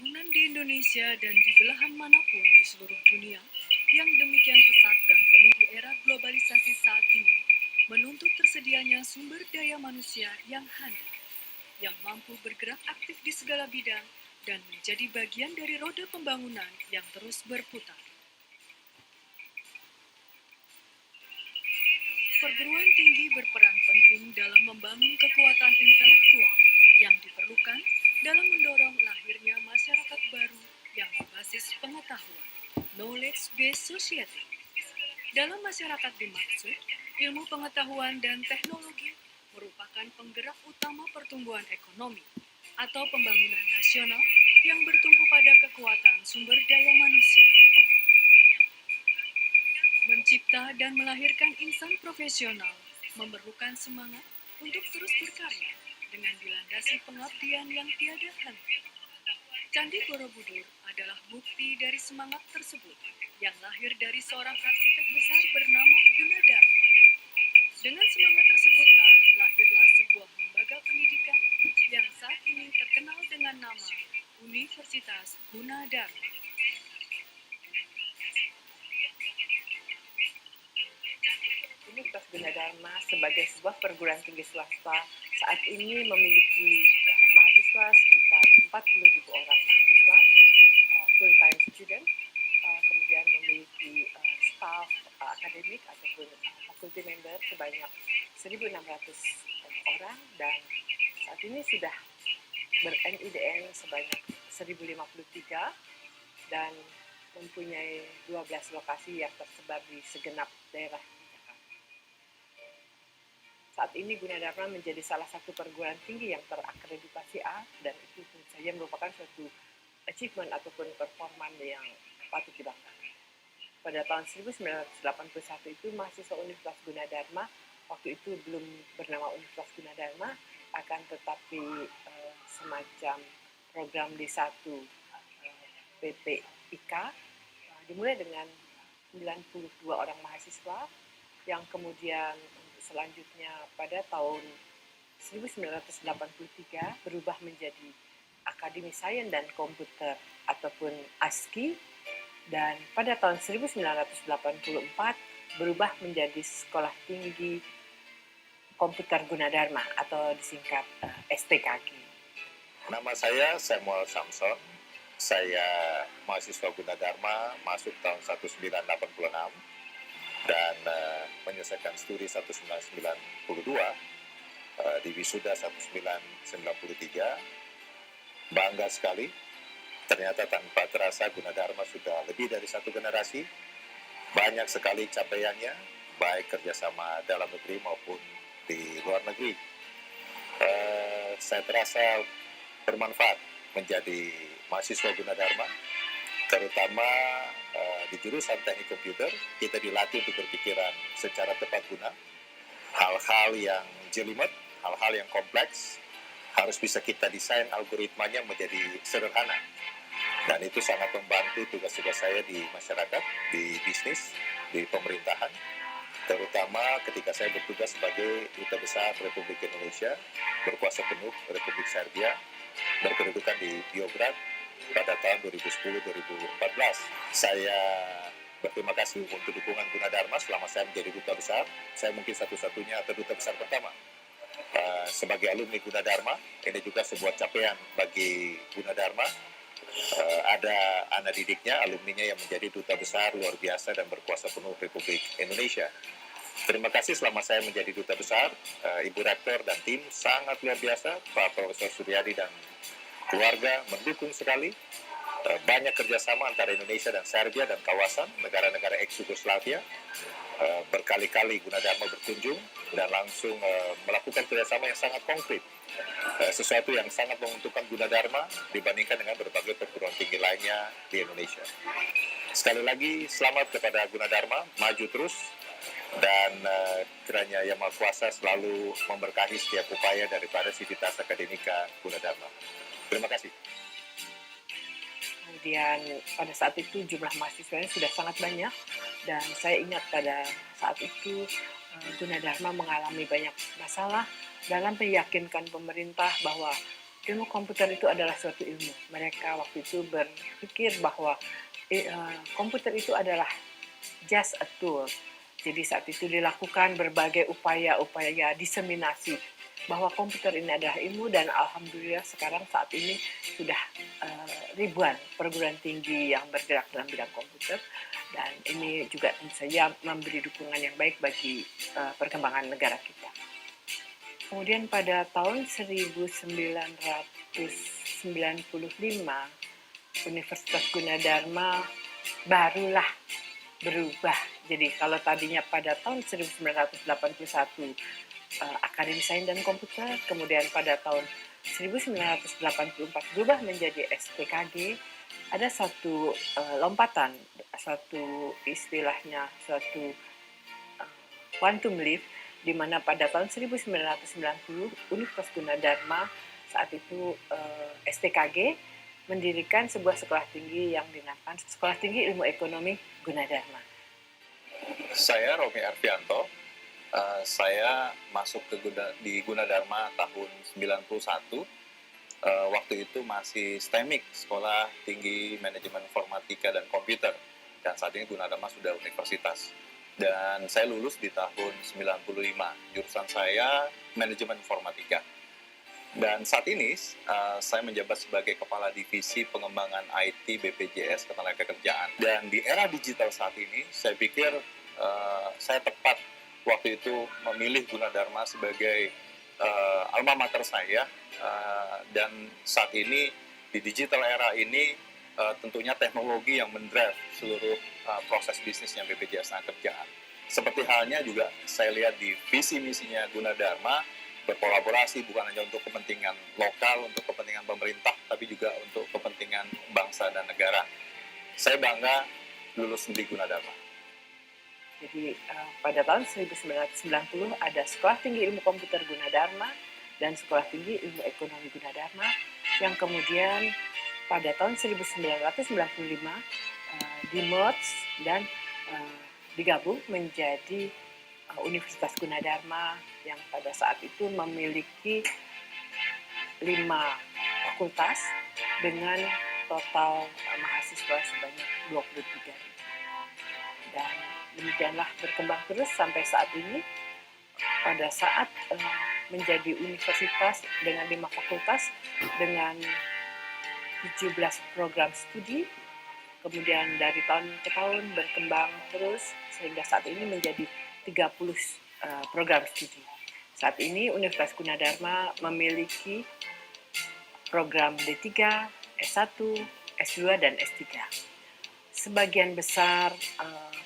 Pembangunan di Indonesia dan di belahan manapun di seluruh dunia yang demikian pesat dan penuh di era globalisasi saat ini menuntut tersedianya sumber daya manusia yang handal, yang mampu bergerak aktif di segala bidang dan menjadi bagian dari roda pembangunan yang terus berputar. Perguruan tinggi berperan penting dalam membangun kekuatan intelektual yang diperlukan dalam mendorong lahirnya masyarakat baru yang berbasis pengetahuan, knowledge-based society. Dalam masyarakat dimaksud, ilmu pengetahuan dan teknologi merupakan penggerak utama pertumbuhan ekonomi atau pembangunan nasional yang bertumpu pada kekuatan sumber daya manusia. Mencipta dan melahirkan insan profesional memerlukan semangat untuk terus berkarya dengan dilandasi pengabdian yang tiada henti. Candi Borobudur adalah bukti dari semangat tersebut yang lahir dari seorang arsitek besar bernama Gunadarma. Dengan semangat tersebutlah lahirlah sebuah lembaga pendidikan yang saat ini terkenal dengan nama Universitas Gunadarma. Universitas Gunadarma sebagai sebuah perguruan tinggi swasta saat ini memiliki mahasiswa sekitar 40.000 orang mahasiswa, full-time student, kemudian memiliki staff akademik ataupun faculty member sebanyak 1.600 orang, dan saat ini sudah ber-NIDN sebanyak 1.053 dan mempunyai 12 lokasi yang tersebar di segenap daerah di Jakarta. Saat ini Gunadarma menjadi salah satu perguruan tinggi yang terakreditasi A, dan itu tentu saja merupakan suatu achievement ataupun performa yang patut dibanggakan. Pada tahun 1981 itu mahasiswa Universitas Gunadarma, waktu itu belum bernama Universitas Gunadarma, akan tetapi semacam program D1 PPIK dimulai dengan 92 orang mahasiswa yang kemudian selanjutnya pada tahun 1983 berubah menjadi Akademi Sains dan Komputer ataupun ASKI, dan pada tahun 1984 berubah menjadi Sekolah Tinggi Komputer Gunadarma atau disingkat STKG. Nama saya Samuel Samson. Saya mahasiswa Gunadarma masuk tahun 1986 dan menyelesaikan studi 1992 di wisuda 1993. Bangga sekali, ternyata tanpa terasa Gunadarma sudah lebih dari satu generasi. Banyak sekali capaiannya, baik kerjasama dalam negeri maupun di luar negeri. Saya terasa bermanfaat menjadi mahasiswa Gunadarma, terutama di jurusan teknik komputer. Kita dilatih untuk berpikiran secara tepat guna. Hal-hal yang jelimet, hal-hal yang kompleks, harus bisa kita desain algoritmanya menjadi sederhana. Dan itu sangat membantu tugas-tugas saya di masyarakat, di bisnis, di pemerintahan. Terutama ketika saya bertugas sebagai Duta Besar Republik Indonesia, berkuasa penuh Republik Serbia, berkedudukan di Beograd pada tahun 2010-2014. Saya berterima kasih untuk dukungan Gunadarma selama saya menjadi Duta Besar. Saya mungkin satu-satunya atau Duta Besar pertama sebagai alumni Gunadarma. Ini juga sebuah capaian bagi Gunadarma. Ada anak didiknya, alumninya yang menjadi Duta Besar luar biasa dan berkuasa penuh Republik Indonesia. Terima kasih selama saya menjadi Duta Besar, Ibu Rektor dan tim sangat luar biasa, Pak Profesor Suryadi dan keluarga mendukung sekali. Banyak kerjasama antara Indonesia dan Serbia dan kawasan negara-negara ex-Yugoslavia. Berkali-kali Gunadarma berkunjung dan langsung melakukan kerjasama yang sangat konkret. Sesuatu yang sangat menguntungkan Gunadarma dibandingkan dengan berbagai perguruan tinggi lainnya di Indonesia. Sekali lagi, selamat kepada Gunadarma, maju terus, dan kiranya Yang Maha Kuasa selalu memberkahi setiap upaya daripada Sivitas Akademika Gunadarma. Terima kasih. Kemudian pada saat itu jumlah mahasiswanya sudah sangat banyak, dan saya ingat pada saat itu Gunadarma mengalami banyak masalah dalam meyakinkan pemerintah bahwa ilmu komputer itu adalah suatu ilmu. Mereka waktu itu berpikir bahwa komputer itu adalah just a tool. Jadi saat itu dilakukan berbagai upaya-upaya diseminasi bahwa komputer ini adalah ilmu, dan alhamdulillah sekarang saat ini sudah ribuan perguruan tinggi yang bergerak dalam bidang komputer, dan ini juga tentu saja memberi dukungan yang baik bagi perkembangan negara kita. Kemudian pada tahun 1995, Universitas Gunadarma barulah berubah. Jadi kalau tadinya pada tahun 1981 Akademi Sains dan Komputer, kemudian pada tahun 1984 berubah menjadi STKG, ada satu lompatan, satu istilahnya, suatu quantum leap, di mana pada tahun 1990 Universitas Gunadarma, saat itu STKG, mendirikan sebuah sekolah tinggi yang dinamakan Sekolah Tinggi Ilmu Ekonomi Gunadarma. Saya Romi Arfianto. Saya masuk di Gunadarma tahun 91. Waktu itu masih STEMIK, Sekolah Tinggi Manajemen Informatika dan Komputer. Dan saat ini Gunadarma sudah universitas. Dan saya lulus di tahun 95. Jurusan saya Manajemen Informatika. Dan saat ini saya menjabat sebagai Kepala Divisi Pengembangan IT BPJS Ketenagakerjaan. Dan di era digital saat ini, saya pikir saya tepat waktu itu memilih Gunadarma sebagai alma mater saya. Dan saat ini di digital era ini tentunya teknologi yang mendrive seluruh proses bisnisnya BPJS Ketenagakerjaan. Seperti halnya juga saya lihat di visi misinya Gunadarma, berkolaborasi bukan hanya untuk kepentingan lokal, untuk kepentingan pemerintah, tapi juga untuk kepentingan bangsa dan negara. Saya bangga lulus di Gunadarma. Jadi pada tahun 1990 ada Sekolah Tinggi Ilmu Komputer Gunadarma dan Sekolah Tinggi Ilmu Ekonomi Gunadarma, yang kemudian pada tahun 1995 di-merge dan digabung menjadi Universitas Gunadarma, yang pada saat itu memiliki 5 fakultas dengan total mahasiswa sebanyak 23. Dan demikianlah berkembang terus sampai saat ini. Pada saat menjadi universitas dengan 5 fakultas dengan 17 program studi, kemudian dari tahun ke tahun berkembang terus sehingga saat ini menjadi 30 program studi. Saat ini Universitas Gunadarma memiliki program D3, S1, S2, dan S3. Sebagian besar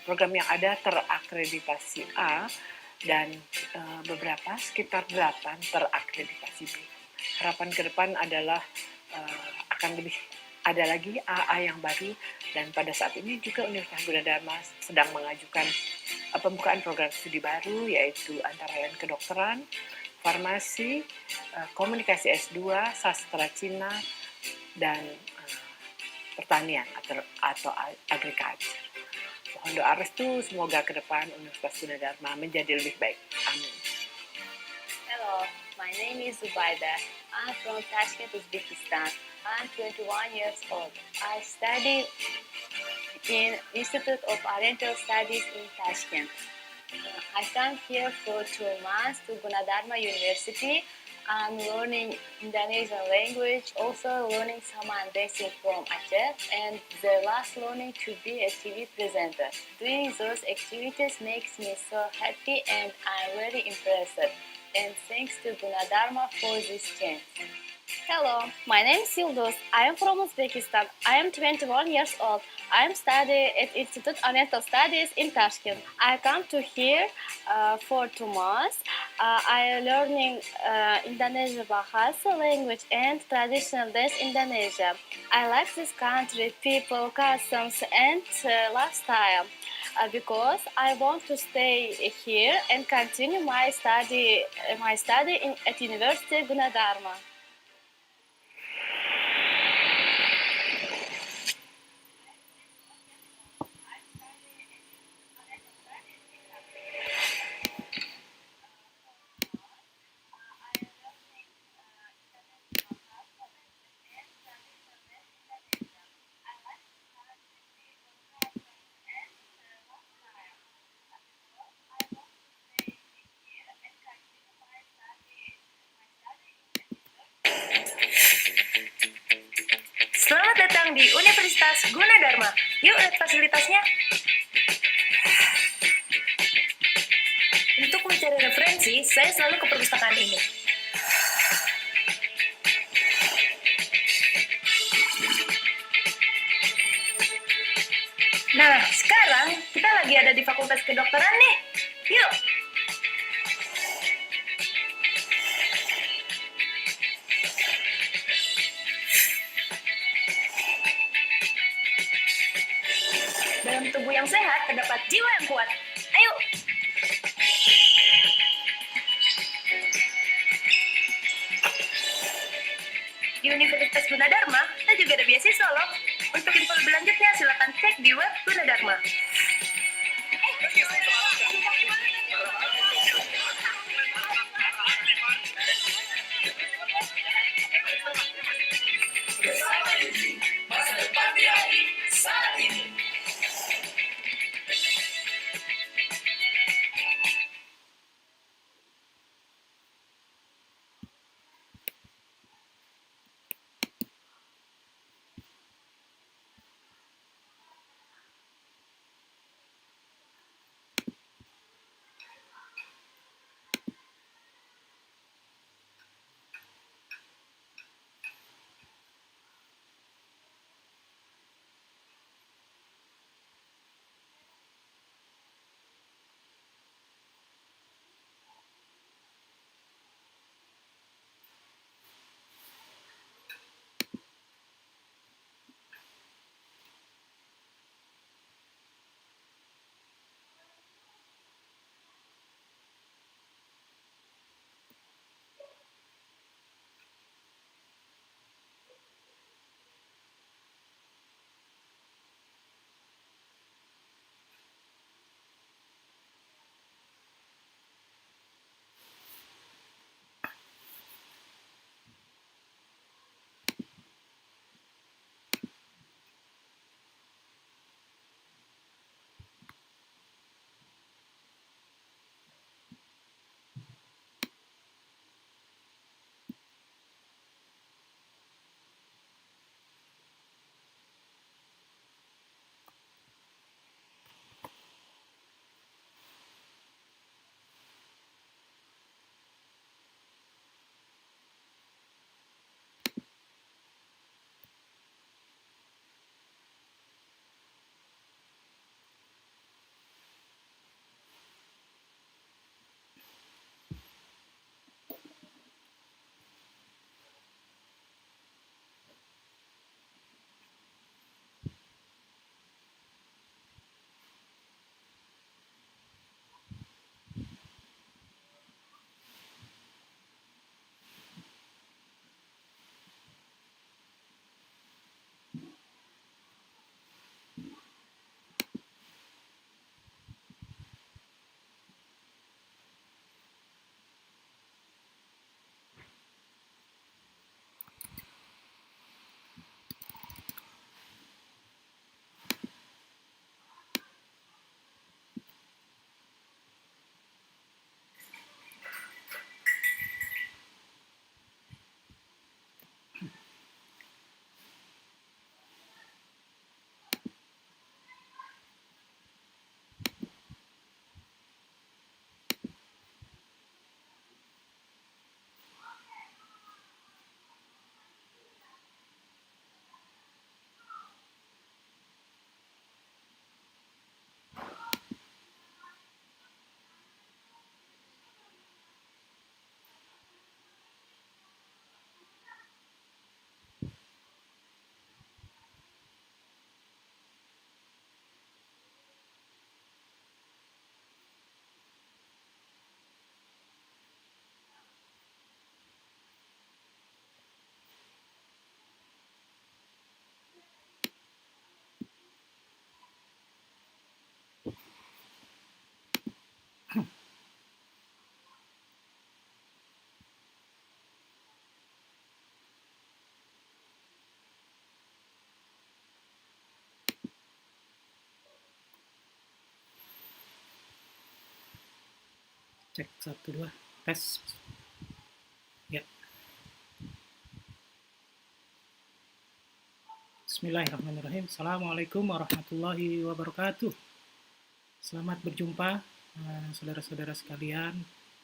program yang ada terakreditasi A, dan beberapa sekitar 8 terakreditasi B. Harapan ke depan adalah akan lebih ada lagi AA yang baru, dan pada saat ini juga Universitas Gunadarma sedang mengajukan pembukaan program studi baru, yaitu antara lain kedokteran, farmasi, komunikasi S2, sastra Cina, dan pertanian atau agriculture. Mohon doa restu, semoga ke depan Universitas Gunadarma menjadi lebih baik. Amin. Hello, my name is Zubaida. I'm from Tashkent, Uzbekistan. I'm 21 years old. I study in Institute of Oriental Studies in Tashkent. I come here for 2 months to Gunadarma University. I'm learning Indonesian language, also learning Saman basic from Aceh, and the last learning to be a TV presenter. Doing those activities makes me so happy, and I'm very impressed. And thanks to Gunadarma for this chance. Hello, my name is Yildoz. I am from Uzbekistan. I am 21 years old. I am studying at Institute of Oriental Studies in Tashkent. I come to here for 2 months. I am learning Indonesian Bahasa language and traditional dance Indonesia. I like this country, people, customs, and lifestyle. Because I want to stay here and continue my study at University Gunadarma. di Universitas Gunadarma. Yuk lihat fasilitasnya. Untuk mencari referensi, saya selalu ke perpustakaan ini. Nah, sekarang kita lagi ada di Fakultas Kedokteran nih. Yuk! Dalam tubuh yang sehat terdapat jiwa yang kuat. Ayo! Di Universitas Gunadarma, kita juga ada beasiswa loh. Untuk info lebih lanjutnya, silakan cek di web Gunadarma. Cek 1 2 tes ya Bismillahirrahmanirrahim. Assalamualaikum warahmatullahi wabarakatuh. Selamat berjumpa saudara-saudara sekalian,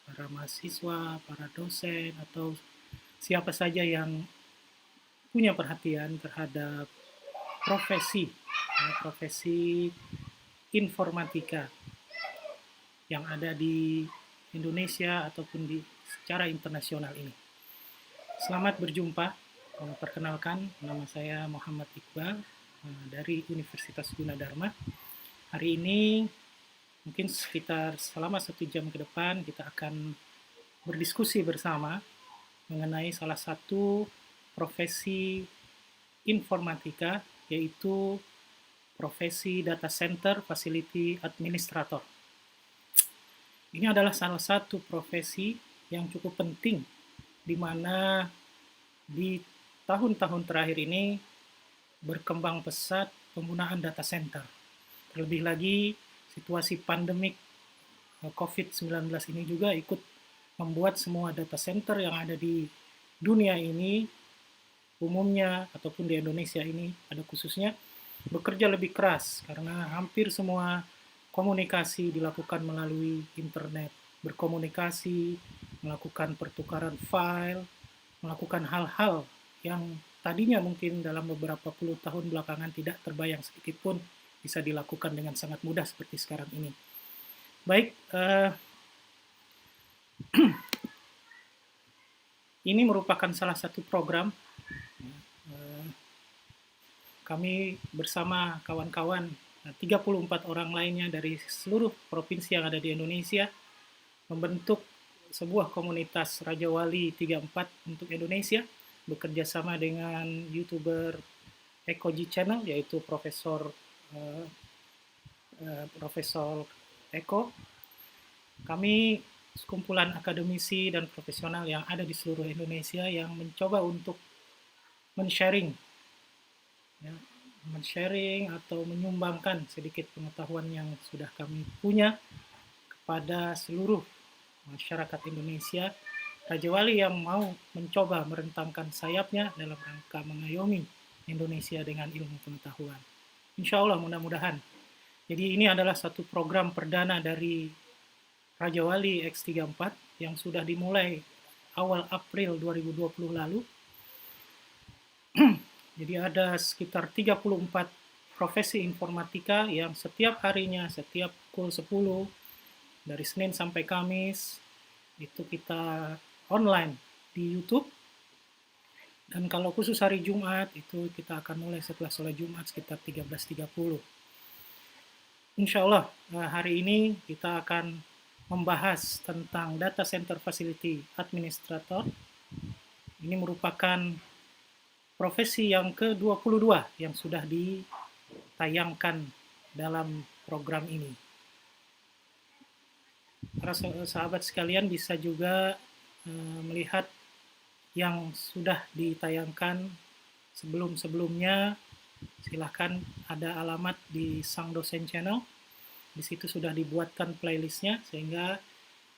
para mahasiswa, para dosen, atau siapa saja yang punya perhatian terhadap profesi informatika yang ada di Indonesia ataupun secara internasional ini. Selamat berjumpa. Perkenalkan, nama saya Muhammad Iqbal dari Universitas Gunadarma. Hari ini mungkin sekitar selama 1 jam ke depan kita akan berdiskusi bersama mengenai salah satu profesi informatika, yaitu profesi Data Center Facility Administrator. Ini adalah salah satu profesi yang cukup penting, di mana di tahun-tahun terakhir ini berkembang pesat penggunaan data center. Terlebih lagi situasi pandemik COVID-19 ini juga ikut membuat semua data center yang ada di dunia ini, umumnya ataupun di Indonesia ini ada khususnya, bekerja lebih keras karena hampir semua komunikasi dilakukan melalui internet, berkomunikasi, melakukan pertukaran file, melakukan hal-hal yang tadinya mungkin dalam beberapa puluh tahun belakangan tidak terbayang sedikit pun bisa dilakukan dengan sangat mudah seperti sekarang ini. Baik, ini merupakan salah satu program kami bersama kawan-kawan 34 orang lainnya dari seluruh provinsi yang ada di Indonesia membentuk sebuah komunitas Raja Wali 34 untuk Indonesia, bekerja sama dengan YouTuber Ekoji Channel, yaitu Profesor Eko. Kami sekumpulan akademisi dan profesional yang ada di seluruh Indonesia yang mencoba untuk men-sharing atau menyumbangkan sedikit pengetahuan yang sudah kami punya kepada seluruh masyarakat Indonesia, Raja Wali yang mau mencoba merentangkan sayapnya dalam rangka mengayomi Indonesia dengan ilmu pengetahuan. Insya Allah mudah-mudahan. Jadi ini adalah satu program perdana dari Raja Wali X34 yang sudah dimulai awal April 2020 lalu. Jadi ada sekitar 34 profesi informatika yang setiap harinya, setiap pukul 10, dari Senin sampai Kamis, itu kita online di YouTube. Dan kalau khusus hari Jumat, itu kita akan mulai setelah sholat Jumat sekitar 13.30. Insya Allah, hari ini kita akan membahas tentang Data Center Facility Administrator. Ini merupakan profesi yang ke-22 yang sudah ditayangkan dalam program ini. Para sahabat sekalian bisa juga melihat yang sudah ditayangkan sebelum-sebelumnya. Silahkan, ada alamat di Sang Dosen Channel. Di situ sudah dibuatkan playlistnya sehingga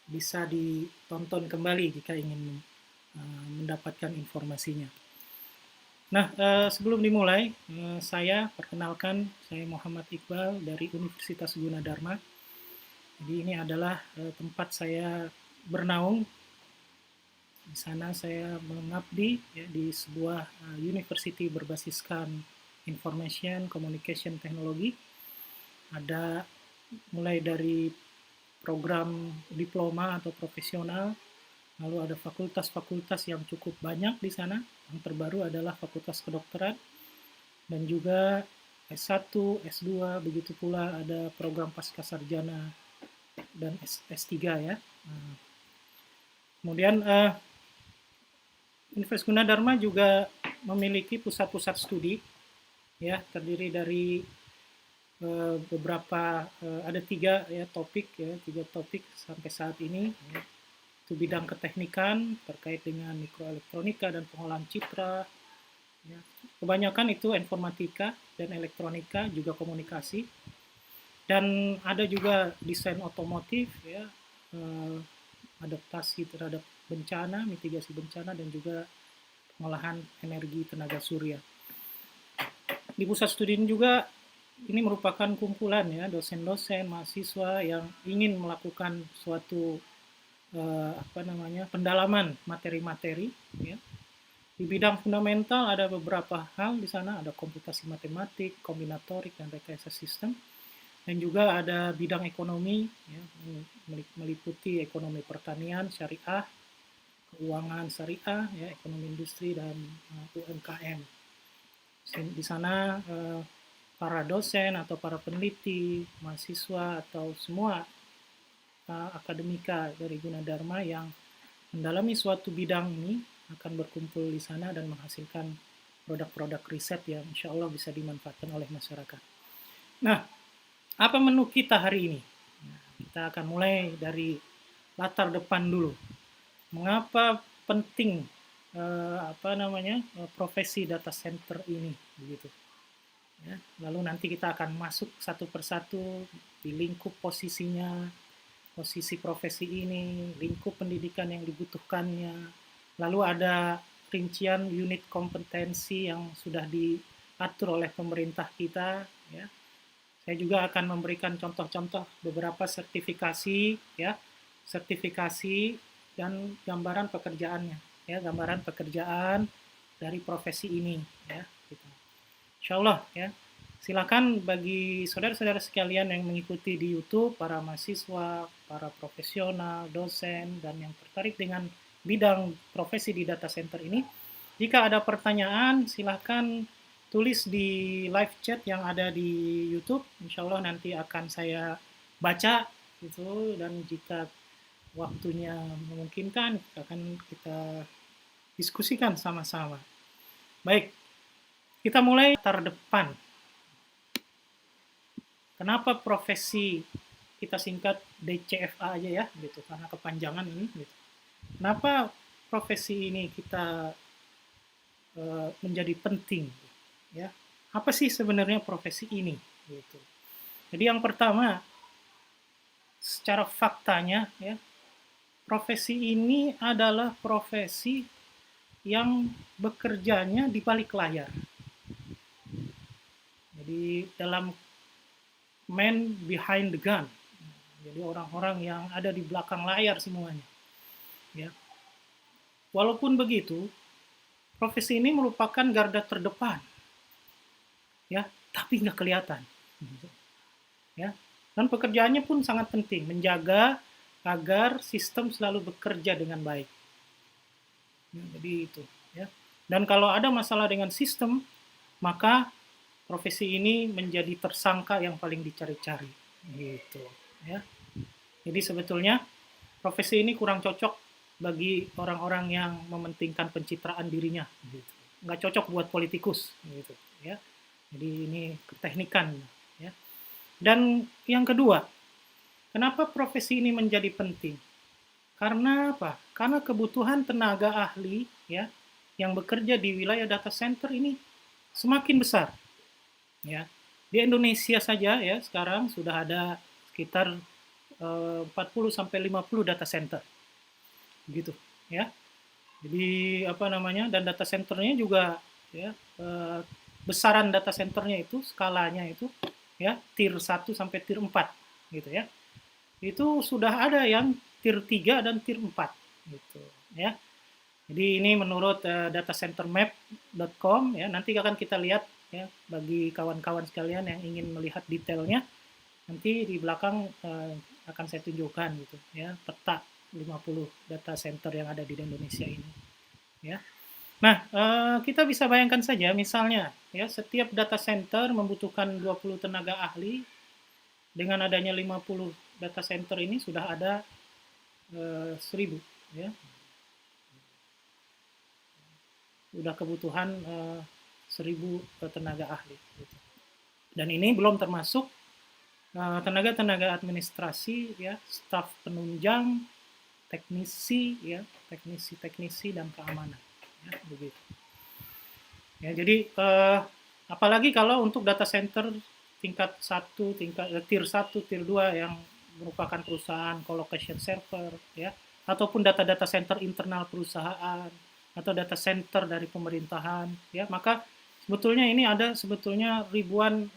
bisa ditonton kembali jika ingin mendapatkan informasinya. Nah, sebelum dimulai, saya perkenalkan, saya Muhammad Iqbal dari Universitas Gunadarma. Jadi ini adalah tempat saya bernaung. Di sana saya mengabdi di sebuah university berbasiskan Information Communication Technology. Ada mulai dari program diploma atau profesional, lalu ada fakultas-fakultas yang cukup banyak di sana. Yang terbaru adalah Fakultas Kedokteran, dan juga S1, S2, begitu pula ada program Pascasarjana dan S3 ya. Kemudian Universitas Gunadarma juga memiliki pusat-pusat studi ya, terdiri dari beberapa ada 3 topik sampai saat ini ya. Itu bidang keteknikan terkait dengan mikroelektronika dan pengolahan citra ya. Kebanyakan itu informatika dan elektronika, juga komunikasi, dan ada juga desain otomotif ya, adaptasi terhadap bencana, mitigasi bencana, dan juga pengolahan energi tenaga surya. Di pusat studi ini juga ini merupakan kumpulan ya dosen-dosen, mahasiswa yang ingin melakukan suatu pendalaman materi-materi ya. Di bidang fundamental ada beberapa hal di sana, ada komputasi matematik, kombinatorik, dan rekayasa sistem. Dan juga ada bidang ekonomi, ya, meliputi ekonomi pertanian, syariah, keuangan syariah, ya, ekonomi industri, dan UMKM. Di sana para dosen atau para peneliti, mahasiswa, atau semua akademika dari Gunadarma yang mendalami suatu bidang ini akan berkumpul di sana dan menghasilkan produk-produk riset yang insya Allah bisa dimanfaatkan oleh masyarakat. Nah, apa menu kita hari ini? Nah, kita akan mulai dari latar depan dulu. Mengapa penting profesi data center ini, begitu? Ya, lalu nanti kita akan masuk satu persatu di lingkup posisinya, posisi profesi ini, lingkup pendidikan yang dibutuhkannya. Lalu ada rincian unit kompetensi yang sudah diatur oleh pemerintah kita. Ya. Saya juga akan memberikan contoh-contoh beberapa sertifikasi, ya, sertifikasi dan gambaran pekerjaannya, ya, gambaran pekerjaan dari profesi ini, ya. Gitu. Insya Allah, ya. Silakan bagi saudara-saudara sekalian yang mengikuti di YouTube, para mahasiswa, para profesional, dosen, dan yang tertarik dengan bidang profesi di data center ini, jika ada pertanyaan silakan tulis di live chat yang ada di YouTube. Insya Allah nanti akan saya baca gitu, dan jika waktunya memungkinkan akan kita diskusikan sama-sama. Baik, kita mulai latar depan. Kenapa profesi kita singkat DCFA aja ya, gitu, karena kepanjangan ini, gitu. Kenapa profesi ini kita menjadi penting? Ya, apa sih sebenarnya profesi ini? Gitu. Jadi yang pertama, secara faktanya, ya, profesi ini adalah profesi yang bekerjanya di balik layar. Jadi dalam man behind the gun. Jadi orang-orang yang ada di belakang layar semuanya. Ya. Walaupun begitu, profesi ini merupakan garda terdepan, ya, tapi nggak kelihatan. Ya. Dan pekerjaannya pun sangat penting, menjaga agar sistem selalu bekerja dengan baik. Ya, jadi itu. Ya. Dan kalau ada masalah dengan sistem, maka profesi ini menjadi tersangka yang paling dicari-cari. Gitu. Ya. Jadi sebetulnya profesi ini kurang cocok bagi orang-orang yang mementingkan pencitraan dirinya, gitu. Nggak cocok buat politikus, gitu, ya. Jadi ini keteknikan, ya. Dan yang kedua, kenapa profesi ini menjadi penting? Karena apa? Karena kebutuhan tenaga ahli, ya, yang bekerja di wilayah data center ini semakin besar, ya. Di Indonesia saja, ya, sekarang sudah ada sekitar 40-50 data center. Gitu, ya. Jadi dan data centernya juga, ya, besaran data centernya itu, skalanya itu, ya, tier 1 sampai tier 4, gitu ya. Itu sudah ada yang tier 3 dan tier 4, gitu, ya. Jadi ini menurut datacentermap.com, ya, nanti akan kita lihat, ya, bagi kawan-kawan sekalian yang ingin melihat detailnya, nanti di belakang akan saya tunjukkan, gitu, ya, peta 50 data center yang ada di Indonesia ini, ya. Nah, kita bisa bayangkan saja misalnya, ya, setiap data center membutuhkan 20 tenaga ahli. Dengan adanya 50 data center ini sudah ada 1000, ya. Sudah kebutuhan 1000 tenaga ahli, gitu. Dan ini belum termasuk tenaga-tenaga administrasi, ya, staf penunjang, teknisi, ya, teknisi dan keamanan, ya, begitu. Ya, jadi apalagi kalau untuk data center tingkat 1, tier 1, tier 2 yang merupakan perusahaan colocation server, ya, ataupun data center internal perusahaan atau data center dari pemerintahan, ya, maka sebetulnya ini ada sebetulnya ribuan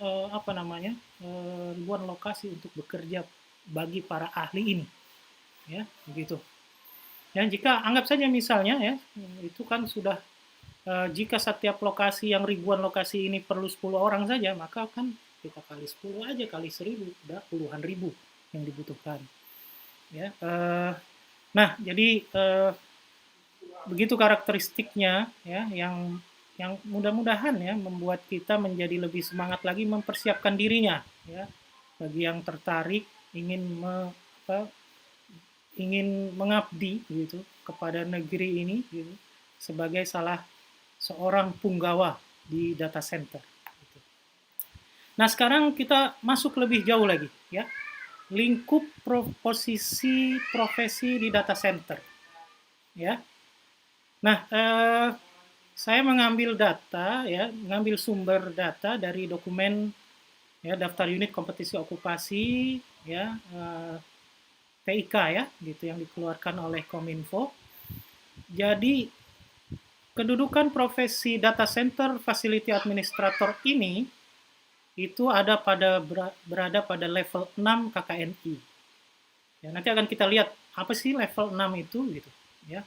ribuan lokasi untuk bekerja bagi para ahli ini, ya begitu. Dan jika anggap saja misalnya ya, itu kan sudah jika setiap lokasi yang ribuan lokasi ini perlu 10 orang saja, maka kan kita kali 10 aja kali 1000 udah puluhan ribu yang dibutuhkan. Ya, nah jadi begitu karakteristiknya ya yang mudah-mudahan ya membuat kita menjadi lebih semangat lagi mempersiapkan dirinya ya bagi yang tertarik ingin mengabdi gitu kepada negeri ini gitu, sebagai salah seorang punggawa di data center. Gitu. Nah sekarang kita masuk lebih jauh lagi ya, lingkup posisi profesi di data center ya. Nah saya mengambil sumber data dari dokumen ya daftar unit kompetisi okupasi ya TIK ya gitu yang dikeluarkan oleh Kominfo. Jadi kedudukan profesi data center facility administrator ini itu berada pada level 6 KKNI. Ya, nanti akan kita lihat apa sih level 6 itu gitu ya.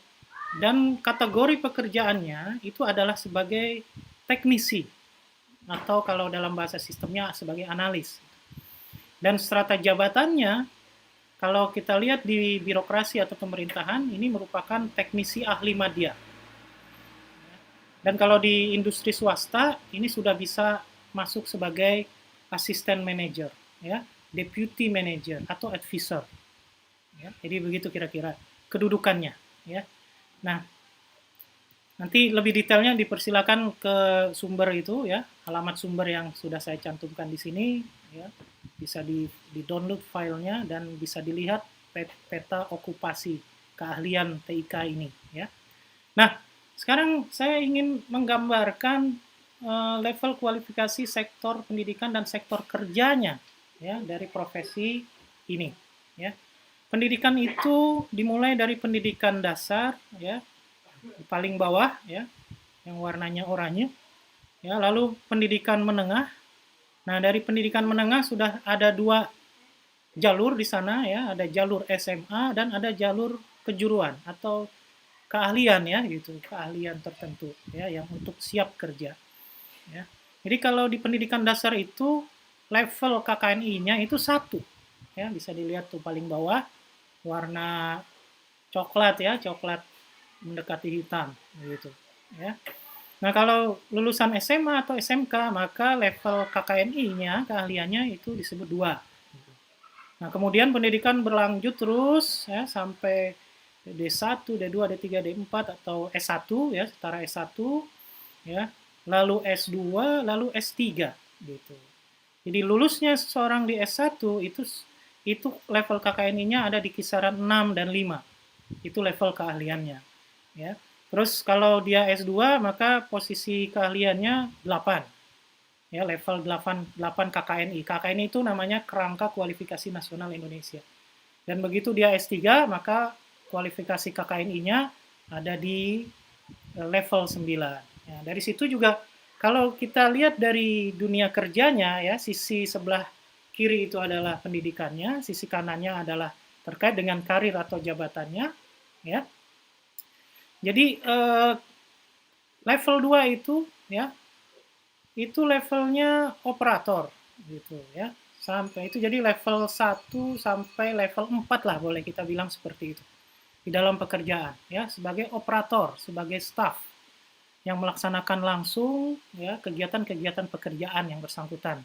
Dan kategori pekerjaannya itu adalah sebagai teknisi atau kalau dalam bahasa sistemnya sebagai analis. Dan strata jabatannya kalau kita lihat di birokrasi atau pemerintahan ini merupakan teknisi ahli madya. Dan kalau di industri swasta ini sudah bisa masuk sebagai asisten manager ya, deputy manager atau advisor. Ya, jadi begitu kira-kira kedudukannya ya. Nah, nanti lebih detailnya dipersilakan ke sumber itu ya, alamat sumber yang sudah saya cantumkan di sini ya. Bisa di-download filenya dan bisa dilihat peta okupasi keahlian TIK ini ya. Nah, sekarang saya ingin menggambarkan level kualifikasi sektor pendidikan dan sektor kerjanya ya dari profesi ini ya. Pendidikan itu dimulai dari pendidikan dasar ya, paling bawah ya, yang warnanya oranye. Ya, lalu pendidikan menengah. Nah, dari pendidikan menengah sudah ada 2 jalur di sana ya, ada jalur SMA dan ada jalur kejuruan atau keahlian ya gitu, keahlian tertentu ya yang untuk siap kerja. Ya. Jadi kalau di pendidikan dasar itu level KKNI-nya itu 1. Ya, bisa dilihat tuh paling bawah warna coklat ya, coklat mendekati hitam gitu ya. Nah, kalau lulusan SMA atau SMK maka level KKNI-nya, keahliannya itu disebut 2. Nah, kemudian pendidikan berlanjut terus ya sampai D1, D2, D3, D4 atau S1 ya, setara S1 ya, lalu S2, lalu S3 gitu. Jadi lulusnya seseorang di S1 itu level KKNI-nya ada di kisaran 6 dan 5. Itu level keahliannya. Ya. Terus kalau dia S2 maka posisi keahliannya 8. Ya, level 8 KKNI. KKNI itu namanya Kerangka Kualifikasi Nasional Indonesia. Dan begitu dia S3 maka kualifikasi KKNI-nya ada di level 9. Ya, dari situ juga kalau kita lihat dari dunia kerjanya ya, sisi sebelah kiri itu adalah pendidikannya, sisi kanannya adalah terkait dengan karir atau jabatannya, ya. Jadi level 2 itu, ya, itu levelnya operator, gitu, ya. Sampai itu jadi level 1 sampai level 4 lah boleh kita bilang seperti itu di dalam pekerjaan, ya, sebagai operator, sebagai staff yang melaksanakan langsung ya kegiatan-kegiatan pekerjaan yang bersangkutan,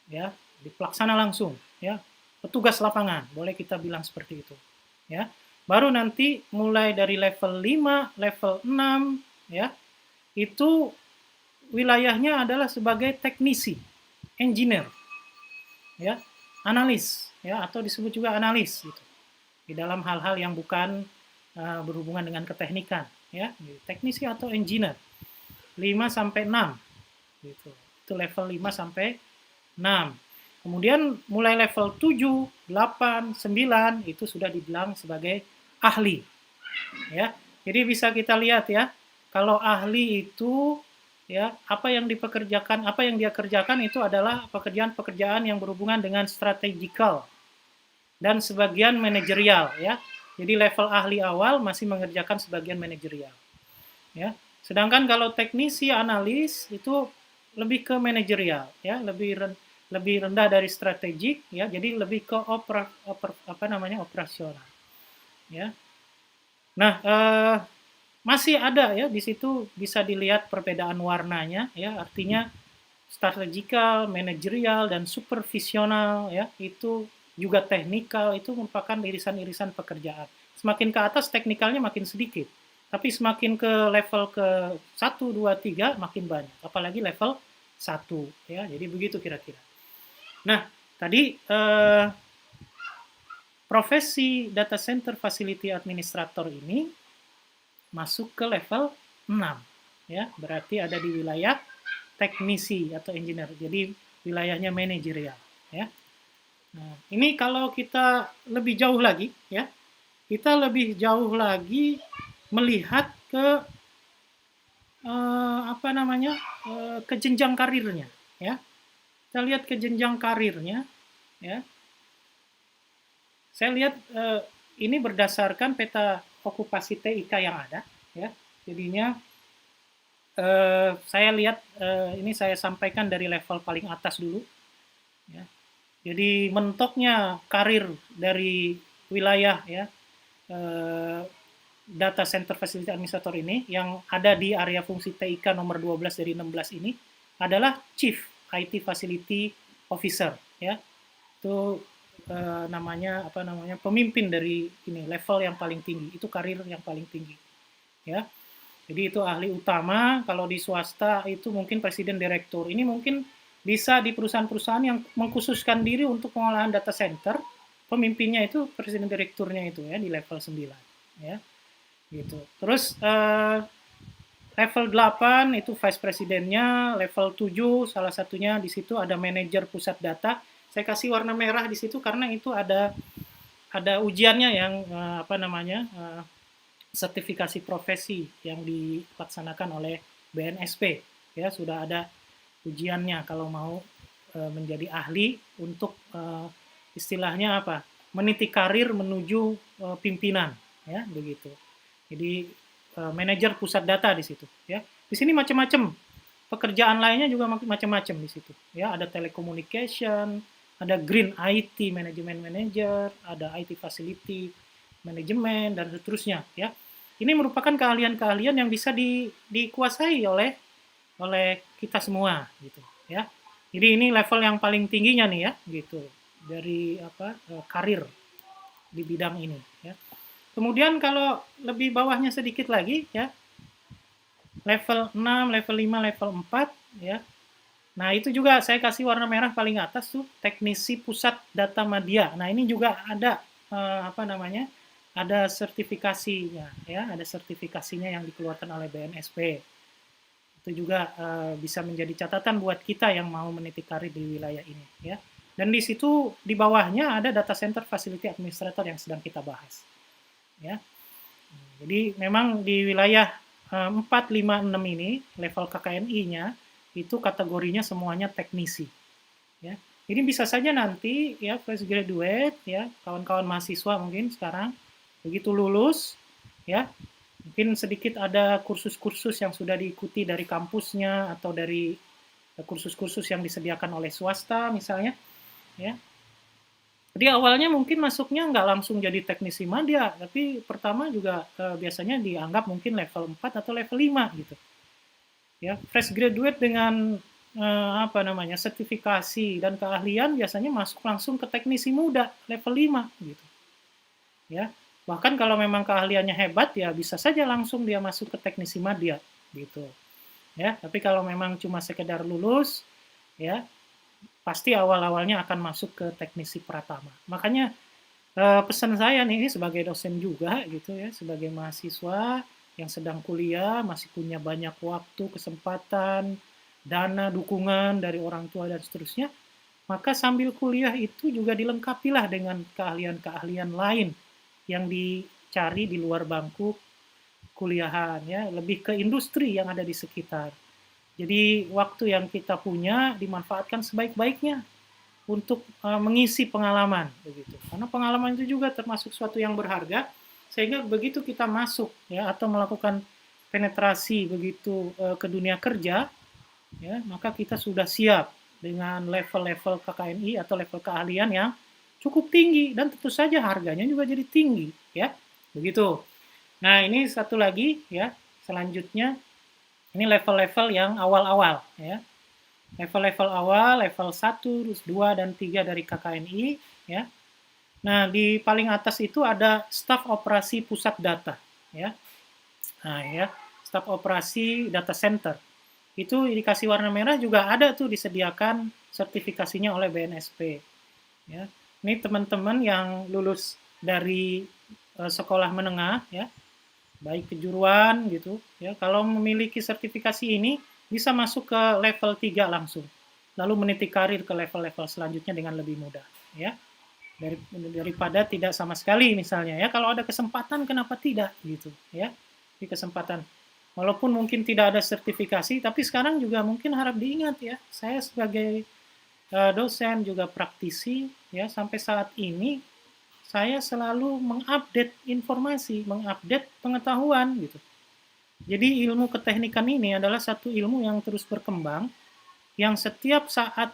ya. Dipelaksana langsung ya, petugas lapangan boleh kita bilang seperti itu ya. Baru nanti mulai dari level 5, level 6 ya, itu wilayahnya adalah sebagai teknisi, engineer ya, analis ya, atau disebut juga analis gitu di dalam hal-hal yang bukan berhubungan dengan keteknikan ya, teknisi atau engineer 5 sampai 6 gitu. Itu level 5 sampai 6. Kemudian mulai level 7, 8, 9 itu sudah dibilang sebagai ahli. Ya. Jadi bisa kita lihat ya, kalau ahli itu ya, apa yang dia kerjakan itu adalah pekerjaan-pekerjaan yang berhubungan dengan strategikal dan sebagian manajerial, ya. Jadi level ahli awal masih mengerjakan sebagian manajerial, ya. Sedangkan kalau teknisi analis itu lebih ke manajerial, ya, lebih rendah dari strategik, ya. Jadi lebih ke operasional, ya. Nah, masih ada ya di situ bisa dilihat perbedaan warnanya, ya, artinya strategikal, manajerial, dan supervisional, ya, itu juga teknikal, itu merupakan irisan-irisan pekerjaan. Semakin ke atas teknikalnya makin sedikit, tapi semakin ke level ke 1, 2, 3 makin banyak, apalagi level 1, ya, jadi begitu kira-kira. Nah, tadi profesi data center facility administrator ini masuk ke level 6, ya, berarti ada di wilayah teknisi atau engineer, jadi wilayahnya manajerial, ya. Nah, ini kalau kita lebih jauh lagi, ya, kita lebih jauh lagi melihat ke ke jenjang karirnya, ya. Kita lihat ke jenjang karirnya, ya. Saya lihat ini berdasarkan peta okupasi TIK yang ada, ya. Jadinya saya lihat ini saya sampaikan dari level paling atas dulu, ya. Jadi mentoknya karir dari wilayah, ya, data center facility administrator ini yang ada di area fungsi TIK nomor 12 dari 16 ini adalah Chief IT Facility Officer, ya. Itu namanya pemimpin dari ini level yang paling tinggi, itu karir yang paling tinggi, ya. Jadi itu ahli utama. Kalau di swasta itu mungkin presiden direktur. Ini mungkin bisa di perusahaan-perusahaan yang mengkhususkan diri untuk pengolahan data center, pemimpinnya itu presiden direkturnya itu, ya, di level 9, ya. Gitu. Terus level 8 itu vice presidennya, level 7 salah satunya di situ ada manajer pusat data. Saya kasih warna merah di situ karena itu ada ujiannya yang sertifikasi profesi yang dilaksanakan oleh BNSP, ya, sudah ada ujiannya kalau mau menjadi ahli untuk istilahnya meniti karir menuju pimpinan, ya, begitu. Jadi manajer pusat data di situ, ya. Di sini macam-macam pekerjaan lainnya juga macam-macam di situ, ya. Ada telecommunication, ada green IT management manager, ada IT facility manajemen, dan seterusnya, ya. Ini merupakan keahlian-keahlian yang bisa dikuasai oleh kita semua, gitu, ya. Jadi ini level yang paling tingginya nih, ya, gitu, dari karir di bidang ini, ya. Kemudian kalau lebih bawahnya sedikit lagi, ya, level 6, level 5, level 4, ya. Nah, itu juga saya kasih warna merah paling atas tuh, teknisi pusat data media. Nah, ini juga ada ada sertifikasinya, ya, ada sertifikasinya yang dikeluarkan oleh BNSP. Itu juga bisa menjadi catatan buat kita yang mau meniti karir di wilayah ini, ya. Dan di situ di bawahnya ada data center facility administrator yang sedang kita bahas, ya. Jadi memang di wilayah 4, 5, 6 ini level KKNI-nya itu kategorinya semuanya teknisi, ya. Jadi bisa saja nanti, ya, fresh graduate, ya, kawan-kawan mahasiswa mungkin sekarang begitu lulus, ya, mungkin sedikit ada kursus-kursus yang sudah diikuti dari kampusnya atau dari kursus-kursus yang disediakan oleh swasta misalnya, ya. Jadi awalnya mungkin masuknya nggak langsung jadi teknisi media, tapi pertama juga biasanya dianggap mungkin level 4 atau level 5 gitu. Ya, fresh graduate dengan sertifikasi dan keahlian biasanya masuk langsung ke teknisi muda level 5 gitu. Ya. Bahkan kalau memang keahliannya hebat ya bisa saja langsung dia masuk ke teknisi media gitu. Ya, tapi kalau memang cuma sekedar lulus, ya, pasti awal-awalnya akan masuk ke teknisi pratama. Makanya pesan saya nih sebagai dosen juga gitu, ya, sebagai mahasiswa yang sedang kuliah, masih punya banyak waktu, kesempatan, dana, dukungan dari orang tua dan seterusnya, maka sambil kuliah itu juga dilengkapilah dengan keahlian-keahlian lain yang dicari di luar bangku kuliahan, ya, lebih ke industri yang ada di sekitar. Jadi waktu yang kita punya dimanfaatkan sebaik-baiknya untuk mengisi pengalaman begitu. Karena pengalaman itu juga termasuk suatu yang berharga, sehingga begitu kita masuk ya atau melakukan penetrasi begitu ke dunia kerja, ya maka kita sudah siap dengan level-level KKNI atau level keahlian yang cukup tinggi, dan tentu saja harganya juga jadi tinggi ya begitu. Nah ini satu lagi ya, selanjutnya ini level-level yang awal-awal ya. Level-level awal, level 1, 2, dan 3 dari KKNI ya. Nah, di paling atas itu ada staf operasi pusat data ya. Nah, ya, staf operasi data center. Itu dikasih warna merah juga ada tuh disediakan sertifikasinya oleh BNSP. Ya. Ini teman-teman yang lulus dari sekolah menengah ya, baik kejuruan gitu ya. Kalau memiliki sertifikasi ini bisa masuk ke level 3 langsung. Lalu meniti karir ke level-level selanjutnya dengan lebih mudah ya. Daripada tidak sama sekali misalnya ya. Kalau ada kesempatan kenapa tidak gitu ya. Di kesempatan. Walaupun mungkin tidak ada sertifikasi, tapi sekarang juga mungkin harap diingat ya. Saya sebagai dosen juga praktisi ya, sampai saat ini saya selalu mengupdate informasi, mengupdate pengetahuan gitu. Jadi ilmu keteknikan ini adalah satu ilmu yang terus berkembang, yang setiap saat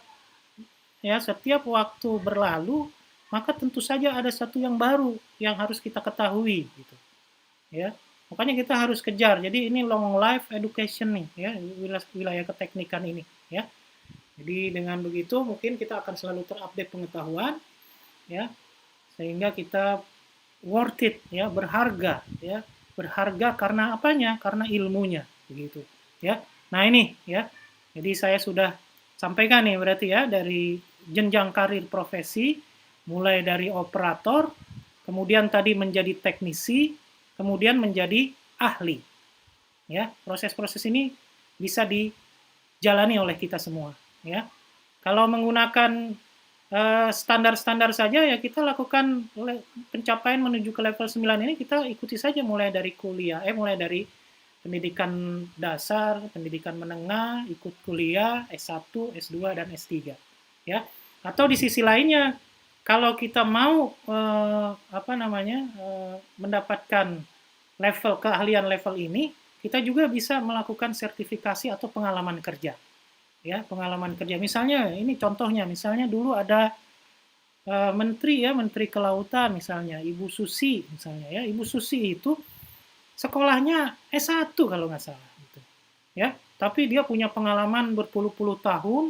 ya, setiap waktu berlalu, maka tentu saja ada satu yang baru yang harus kita ketahui gitu. Ya. Makanya kita harus kejar. Jadi ini long life education nih ya, wilayah keteknikan ini ya. Jadi dengan begitu mungkin kita akan selalu terupdate pengetahuan ya, sehingga kita worth it ya, berharga ya. Berharga karena apanya? Karena ilmunya begitu ya. Nah ini ya. Jadi saya sudah sampaikan nih berarti ya, dari jenjang karir profesi mulai dari operator, kemudian tadi menjadi teknisi, kemudian menjadi ahli. Ya, proses-proses ini bisa dijalani oleh kita semua ya. Kalau menggunakan standar-standar saja ya, kita lakukan pencapaian menuju ke level 9 ini, kita ikuti saja mulai dari kuliah, mulai dari pendidikan dasar, pendidikan menengah, ikut kuliah, S1, S2, dan S3 ya. Atau di sisi lainnya, kalau kita mau mendapatkan level keahlian level ini, kita juga bisa melakukan sertifikasi atau pengalaman kerja. Ya, pengalaman kerja. Misalnya ini contohnya, misalnya dulu ada menteri ya, menteri kelautan misalnya, Ibu Susi misalnya ya. Ibu Susi itu sekolahnya S1 kalau nggak salah gitu. Ya, tapi dia punya pengalaman berpuluh-puluh tahun,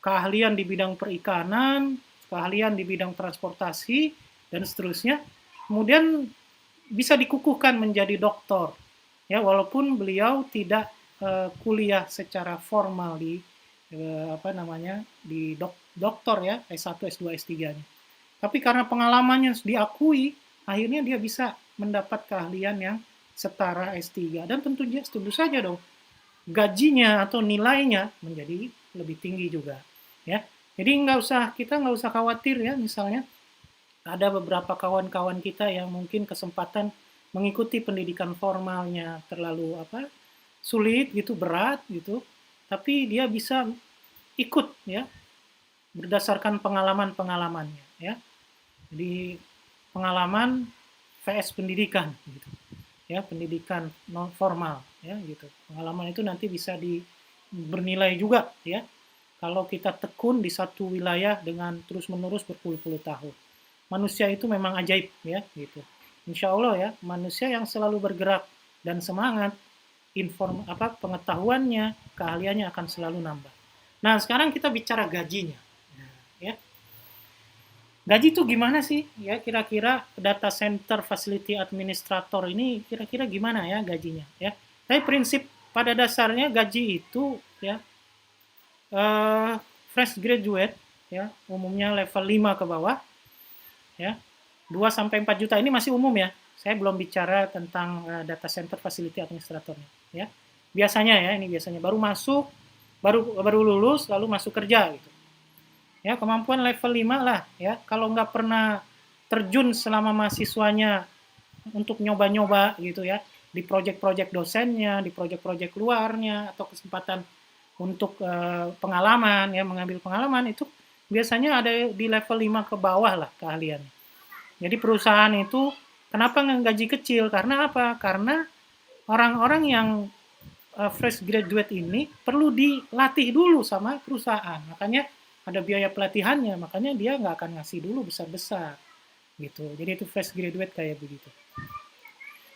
keahlian di bidang perikanan, keahlian di bidang transportasi dan seterusnya. Kemudian bisa dikukuhkan menjadi doktor. Ya, walaupun beliau tidak kuliah secara formal di di doktor ya, S1, S2, S3-nya. Tapi karena pengalamannya diakui, akhirnya dia bisa mendapat keahlian yang setara S3. Dan tentu saja dong, gajinya atau nilainya menjadi lebih tinggi juga. Ya, jadi kita nggak usah khawatir ya, misalnya ada beberapa kawan-kawan kita yang mungkin kesempatan mengikuti pendidikan formalnya terlalu sulit gitu, berat gitu, tapi dia bisa ikut ya berdasarkan pengalaman-pengalamannya ya. Jadi pengalaman vs pendidikan gitu. Ya, pendidikan non formal ya gitu. Pengalaman itu nanti bisa bernilai juga ya, kalau kita tekun di satu wilayah dengan terus-menerus berpuluh-puluh tahun. Manusia itu memang ajaib ya gitu. Insya Allah ya, manusia yang selalu bergerak dan semangat, pengetahuannya, keahliannya akan selalu nambah. Nah, sekarang kita bicara gajinya. Nah, ya. Gaji itu gimana sih? Ya, kira-kira data center facility administrator ini kira-kira gimana ya gajinya? Ya, tapi prinsip pada dasarnya gaji itu ya fresh graduate ya, umumnya level 5 ke bawah ya. 2 sampai 4 juta ini masih umum ya. Saya belum bicara tentang data center facility administratornya ya. Biasanya ya, ini biasanya baru masuk, baru lulus lalu masuk kerja gitu. Ya, kemampuan level 5 lah ya. Kalau nggak pernah terjun selama mahasiswanya untuk nyoba-nyoba gitu ya, di proyek-proyek dosennya, di proyek-proyek luarnya, atau kesempatan untuk pengalaman ya, mengambil pengalaman itu biasanya ada di level 5 ke bawah lah keahliannya. Jadi perusahaan itu kenapa ngegaji kecil? Karena apa? Karena orang-orang yang fresh graduate ini perlu dilatih dulu sama perusahaan. Makanya ada biaya pelatihannya, makanya dia nggak akan ngasih dulu besar-besar gitu. Jadi itu fresh graduate kayak begitu.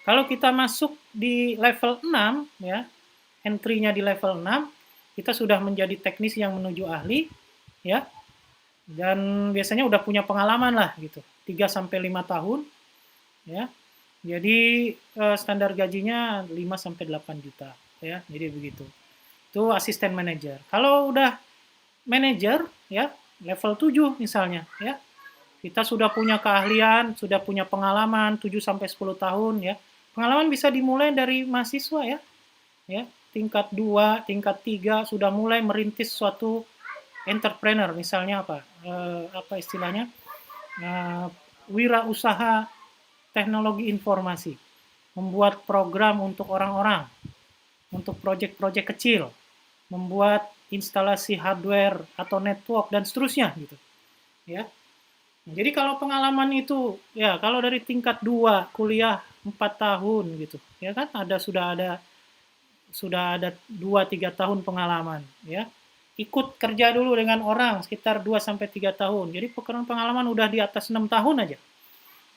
Kalau kita masuk di level 6 ya, entry-nya di level 6, kita sudah menjadi teknis yang menuju ahli ya. Dan biasanya udah punya pengalaman lah gitu. 3 sampai 5 tahun ya. Jadi standar gajinya 5 sampai 8 juta ya. Jadi begitu. Itu asisten manajer. Kalau udah manajer ya, level 7 misalnya ya. Kita sudah punya keahlian, sudah punya pengalaman 7 sampai 10 tahun ya. Pengalaman bisa dimulai dari mahasiswa ya. Ya, tingkat 2, tingkat 3 sudah mulai merintis suatu entrepreneur, misalnya apa istilahnya? Wirausaha teknologi informasi. Membuat program untuk orang-orang, untuk proyek-proyek kecil, membuat instalasi hardware atau network dan seterusnya gitu. Ya. Jadi kalau pengalaman itu ya kalau dari tingkat 2 kuliah 4 tahun gitu, ya kan sudah ada 2-3 tahun pengalaman ya. Ikut kerja dulu dengan orang sekitar 2 sampai 3 tahun. Jadi pengalaman udah di atas 6 tahun aja.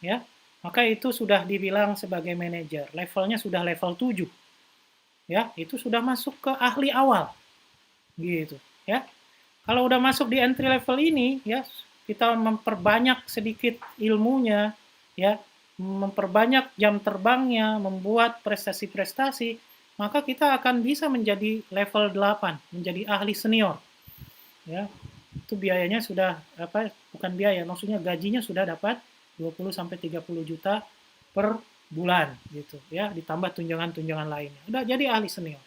Ya. Maka itu sudah dibilang sebagai manajer. Levelnya sudah level 7. Ya, itu sudah masuk ke ahli awal. Gitu, ya. Kalau udah masuk di entry level ini ya, kita memperbanyak sedikit ilmunya, ya, memperbanyak jam terbangnya, membuat prestasi-prestasi, maka kita akan bisa menjadi level 8, menjadi ahli senior. Ya, itu biayanya sudah bukan biaya, maksudnya gajinya sudah dapat 20 sampai 30 juta per bulan gitu, ya, ditambah tunjangan-tunjangan lainnya. Udah jadi ahli senior.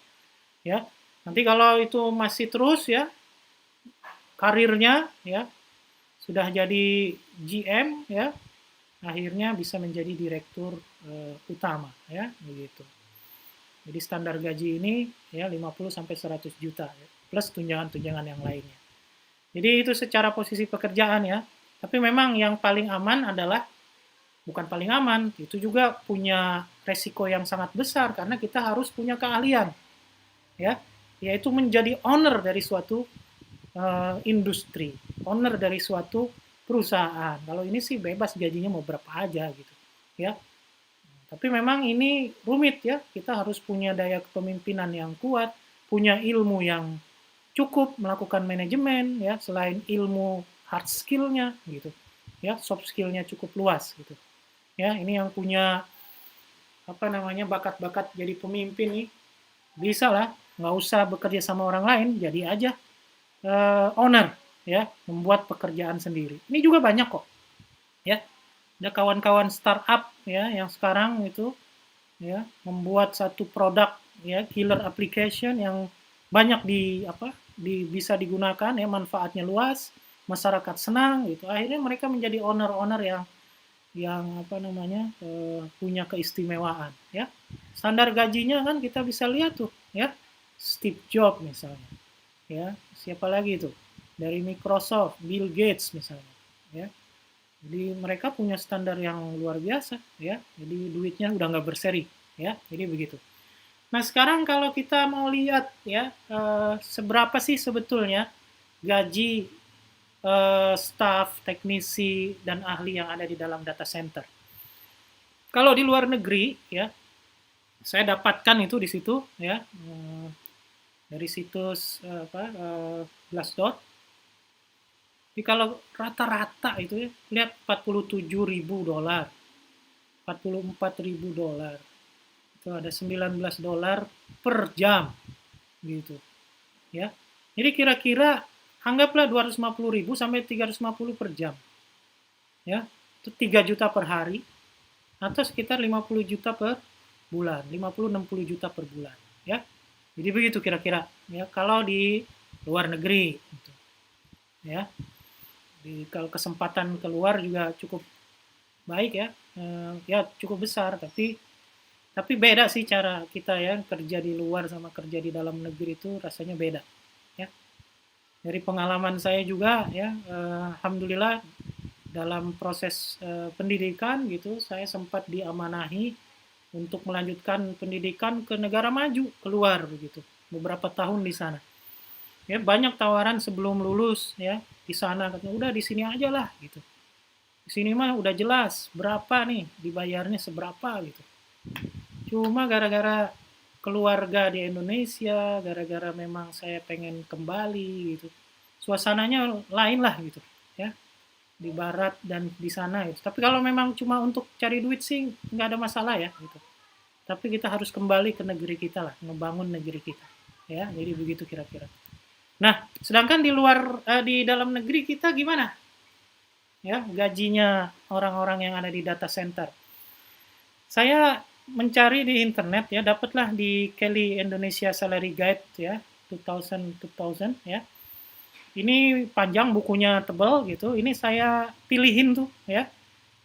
Ya. Nanti kalau itu masih terus ya karirnya ya sudah jadi GM ya, akhirnya bisa menjadi direktur utama ya, begitu. Jadi standar gaji ini ya 50 sampai 100 juta ya, plus tunjangan-tunjangan yang lainnya. Jadi itu secara posisi pekerjaan ya. Tapi memang yang paling aman adalah bukan paling aman, itu juga punya resiko yang sangat besar karena kita harus punya keahlian. Ya, yaitu menjadi owner dari suatu industri, owner dari suatu perusahaan. Kalau ini sih bebas gajinya mau berapa aja gitu, ya. Tapi memang ini rumit ya. Kita harus punya daya kepemimpinan yang kuat, punya ilmu yang cukup melakukan manajemen ya, selain ilmu hard skill-nya gitu. Ya, soft skill-nya cukup luas gitu. Ya, ini yang punya bakat-bakat jadi pemimpin nih. Bisa lah, nggak usah bekerja sama orang lain, jadi aja owner ya, membuat pekerjaan sendiri. Ini juga banyak kok ya, ada kawan-kawan startup ya yang sekarang itu ya membuat satu produk ya, killer application yang banyak bisa digunakan ya, manfaatnya luas, masyarakat senang gitu, akhirnya mereka menjadi owner yang punya keistimewaan ya. Standar gajinya kan kita bisa lihat tuh ya, Steve Jobs misalnya ya, siapa lagi itu dari Microsoft, Bill Gates misalnya ya. Jadi mereka punya standar yang luar biasa ya, jadi duitnya udah nggak berseri ya, jadi begitu. Nah sekarang kalau kita mau lihat ya seberapa sih sebetulnya gaji staf, teknisi, dan ahli yang ada di dalam data center. Kalau di luar negeri ya, saya dapatkan itu di situ ya, dari situs Glassdoor. Jadi kalau rata-rata itu ya, lihat $47.000, $44.000, itu ada $19 per jam gitu ya. Jadi kira-kira anggaplah 250.000 sampai 350 per jam ya, itu 3 juta per hari atau sekitar 50 juta per bulan, 50-60 juta per bulan ya. Jadi begitu kira-kira ya kalau di luar negeri gitu. Ya. Kalau kesempatan keluar juga cukup baik ya. Ya cukup besar, tapi beda sih cara kita ya kerja di luar sama kerja di dalam negeri itu rasanya beda ya. Dari pengalaman saya juga ya, alhamdulillah dalam proses pendidikan gitu, saya sempat diamanahi untuk melanjutkan pendidikan ke negara maju, keluar begitu. Beberapa tahun di sana. Ya, banyak tawaran sebelum lulus ya di sana, katanya udah di sini aja lah gitu. Di sini mah udah jelas berapa nih dibayarnya seberapa gitu. Cuma gara-gara keluarga di Indonesia, gara-gara memang saya pengen kembali gitu. Suasananya lain lah gitu ya, di barat dan di sana gitu. Tapi kalau memang cuma untuk cari duit sih nggak ada masalah ya gitu. Tapi kita harus kembali ke negeri kita lah, ngebangun negeri kita. Ya, jadi begitu kira-kira. Nah, sedangkan di dalam negeri kita gimana? Ya, gajinya orang-orang yang ada di data center. Saya mencari di internet ya, dapatlah di Kelly Indonesia Salary Guide ya, 2000 ya. Ini panjang, bukunya tebal gitu. Ini saya pilihin tuh ya,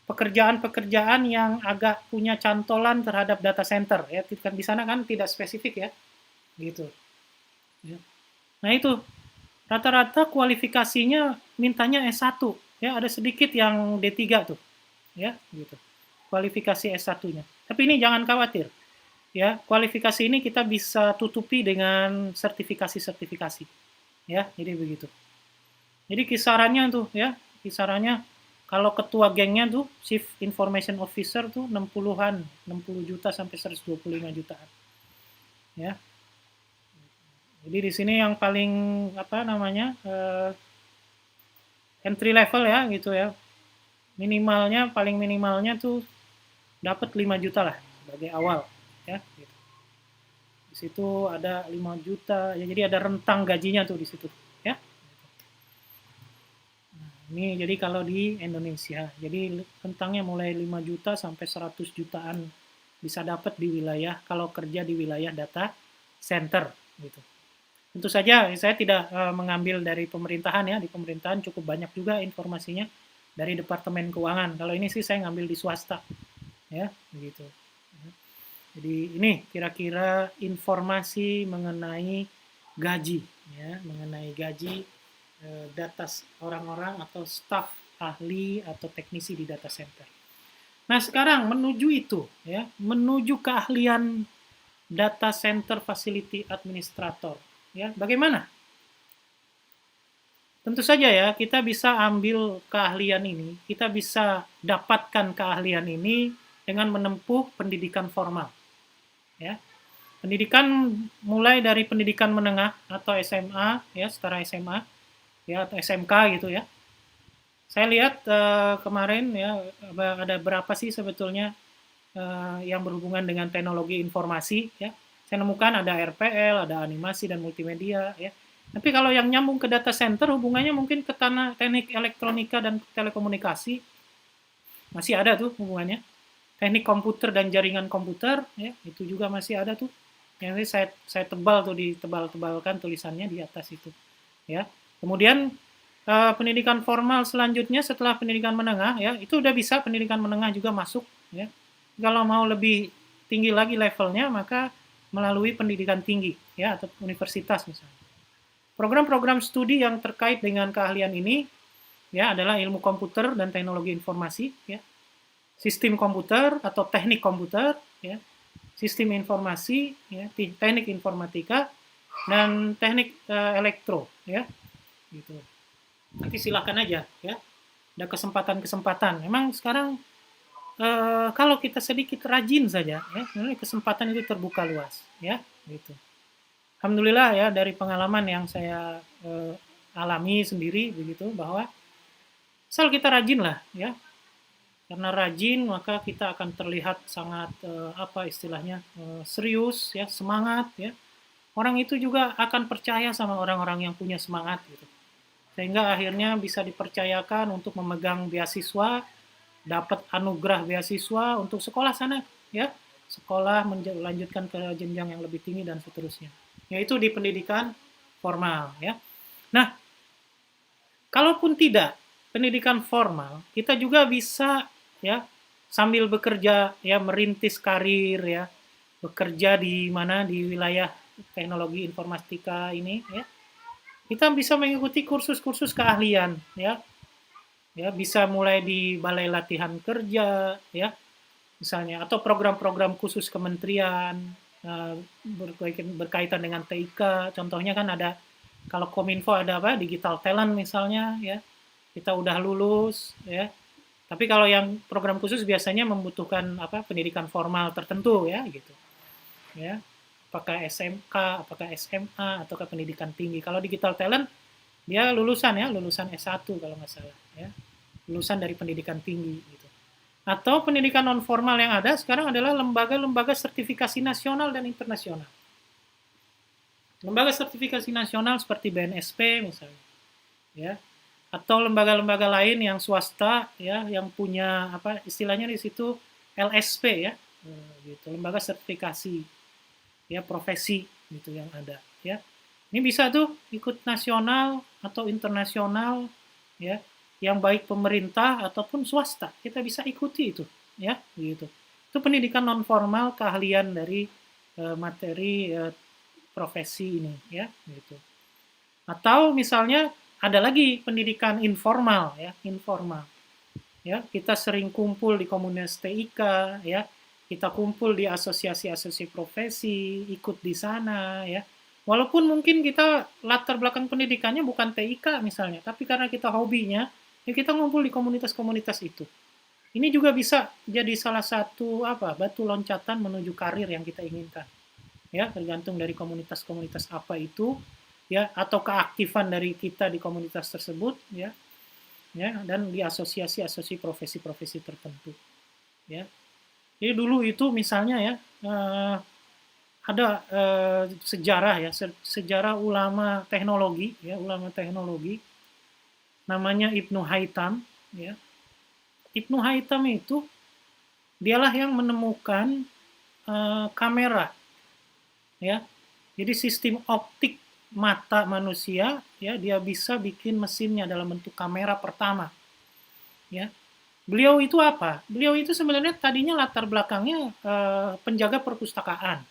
pekerjaan-pekerjaan yang agak punya cantolan terhadap data center ya. Di sana kan tidak spesifik ya, gitu. Ya. Nah itu rata-rata kualifikasinya mintanya S1 ya, ada sedikit yang D3 tuh ya, gitu. Kualifikasi S1-nya. Tapi ini jangan khawatir. Ya, kualifikasi ini kita bisa tutupi dengan sertifikasi-sertifikasi. Ya, jadi begitu. Jadi kisarannya tuh ya, kisarannya kalau ketua gengnya tuh Chief Information Officer tuh 60-an, 60 juta sampai 125 jutaan. Ya. Jadi di sini yang paling entry level ya gitu ya. Minimalnya, paling minimalnya tuh dapat 5 juta lah sebagai awal ya gitu. Di situ ada 5 juta ya, jadi ada rentang gajinya tuh di situ ya. Nah, ini jadi kalau di Indonesia, jadi rentangnya mulai 5 juta sampai 100 jutaan bisa dapat di wilayah kalau kerja di wilayah data center gitu. Tentu saja saya tidak mengambil dari pemerintahan ya, di pemerintahan cukup banyak juga informasinya dari Departemen Keuangan. Kalau ini sih saya ngambil di swasta ya, begitu. Jadi ini kira-kira informasi mengenai gaji ya, mengenai gaji data orang-orang atau staf ahli atau teknisi di data center. Nah, sekarang menuju itu ya, menuju keahlian data center facility administrator ya, bagaimana? Tentu saja ya, kita bisa ambil keahlian ini, kita bisa dapatkan keahlian ini dengan menempuh pendidikan formal. Ya. Pendidikan mulai dari pendidikan menengah atau SMA ya, setara SMA ya, atau SMK gitu ya. Saya lihat kemarin ya, ada berapa sih sebetulnya yang berhubungan dengan teknologi informasi ya. Saya nemukan ada RPL, ada animasi dan multimedia ya. Tapi kalau yang nyambung ke data center hubungannya mungkin ke teknik elektronika dan telekomunikasi. Masih ada tuh hubungannya. Teknik komputer dan jaringan komputer ya, itu juga masih ada tuh. Yang saya tebal tuh, ditebal-tebalkan tulisannya di atas itu ya. Kemudian pendidikan formal selanjutnya setelah pendidikan menengah ya, itu udah bisa pendidikan menengah juga masuk ya. Kalau mau lebih tinggi lagi levelnya maka melalui pendidikan tinggi ya, atau universitas misalnya. Program-program studi yang terkait dengan keahlian ini ya adalah ilmu komputer dan teknologi informasi ya, sistem komputer atau teknik komputer ya, sistem informasi ya, teknik informatika dan teknik elektro ya, gitu. Nanti silakan aja ya, ada kesempatan-kesempatan. Memang sekarang kalau kita sedikit rajin saja ya, kesempatan itu terbuka luas ya, gitu. Alhamdulillah ya, dari pengalaman yang saya alami sendiri begitu, bahwa asal kita rajin lah ya, karena rajin maka kita akan terlihat sangat serius ya, semangat ya. Orang itu juga akan percaya sama orang-orang yang punya semangat gitu, sehingga akhirnya bisa dipercayakan untuk memegang beasiswa, dapat anugerah beasiswa untuk sekolah sana ya, sekolah melanjutkan ke jenjang yang lebih tinggi dan seterusnya, yaitu di pendidikan formal ya. Nah, kalaupun tidak pendidikan formal, kita juga bisa ya sambil bekerja ya, merintis karir ya, bekerja di mana, di wilayah teknologi informatika ini ya, Kita bisa mengikuti kursus-kursus keahlian, ya. Ya, bisa mulai di balai latihan kerja, ya, misalnya, atau program-program khusus kementerian berkaitan dengan TIK. Contohnya kan ada, kalau Kominfo ada apa, digital talent misalnya, ya, kita udah lulus, ya. Tapi kalau yang program khusus biasanya membutuhkan apa, pendidikan formal tertentu, ya, gitu, ya. Apakah SMK, apakah SMA, ataukah pendidikan tinggi. Kalau digital talent dia lulusan S1 kalau nggak salah, ya, lulusan dari pendidikan tinggi gitu. Atau pendidikan non formal yang ada sekarang adalah lembaga-lembaga sertifikasi nasional dan internasional. Lembaga sertifikasi nasional seperti BNSP misalnya, ya, atau lembaga-lembaga lain yang swasta, ya, yang punya apa istilahnya di situ LSP, ya, gitu, lembaga sertifikasi, ya, profesi gitu yang ada, ya. Ini bisa tuh ikut nasional atau internasional, ya, yang baik pemerintah ataupun swasta, kita bisa ikuti itu, ya, gitu. Itu pendidikan non formal keahlian dari materi profesi ini, ya, gitu. Atau misalnya ada lagi pendidikan informal, ya, informal. Ya, kita sering kumpul di komunitas TIK, ya. Kita kumpul di asosiasi-asosiasi profesi, ikut di sana, ya. Walaupun mungkin kita latar belakang pendidikannya bukan TIK misalnya, tapi karena kita hobinya, ya kita ngumpul di komunitas-komunitas itu. Ini juga bisa jadi salah satu apa, batu loncatan menuju karir yang kita inginkan. Ya, tergantung dari komunitas-komunitas apa itu, ya, atau keaktifan dari kita di komunitas tersebut, ya, ya, dan di asosiasi-asosiasi profesi-profesi tertentu, ya. Jadi dulu itu misalnya, ya, ada sejarah, ya, sejarah ulama teknologi, ya, ulama teknologi, namanya Ibnu Haytham, ya. Ibnu Haytham itu dialah yang menemukan kamera, ya. Jadi sistem optik mata manusia, ya, dia bisa bikin mesinnya dalam bentuk kamera pertama, ya. Beliau itu apa? Beliau itu sebenarnya tadinya latar belakangnya penjaga perpustakaan,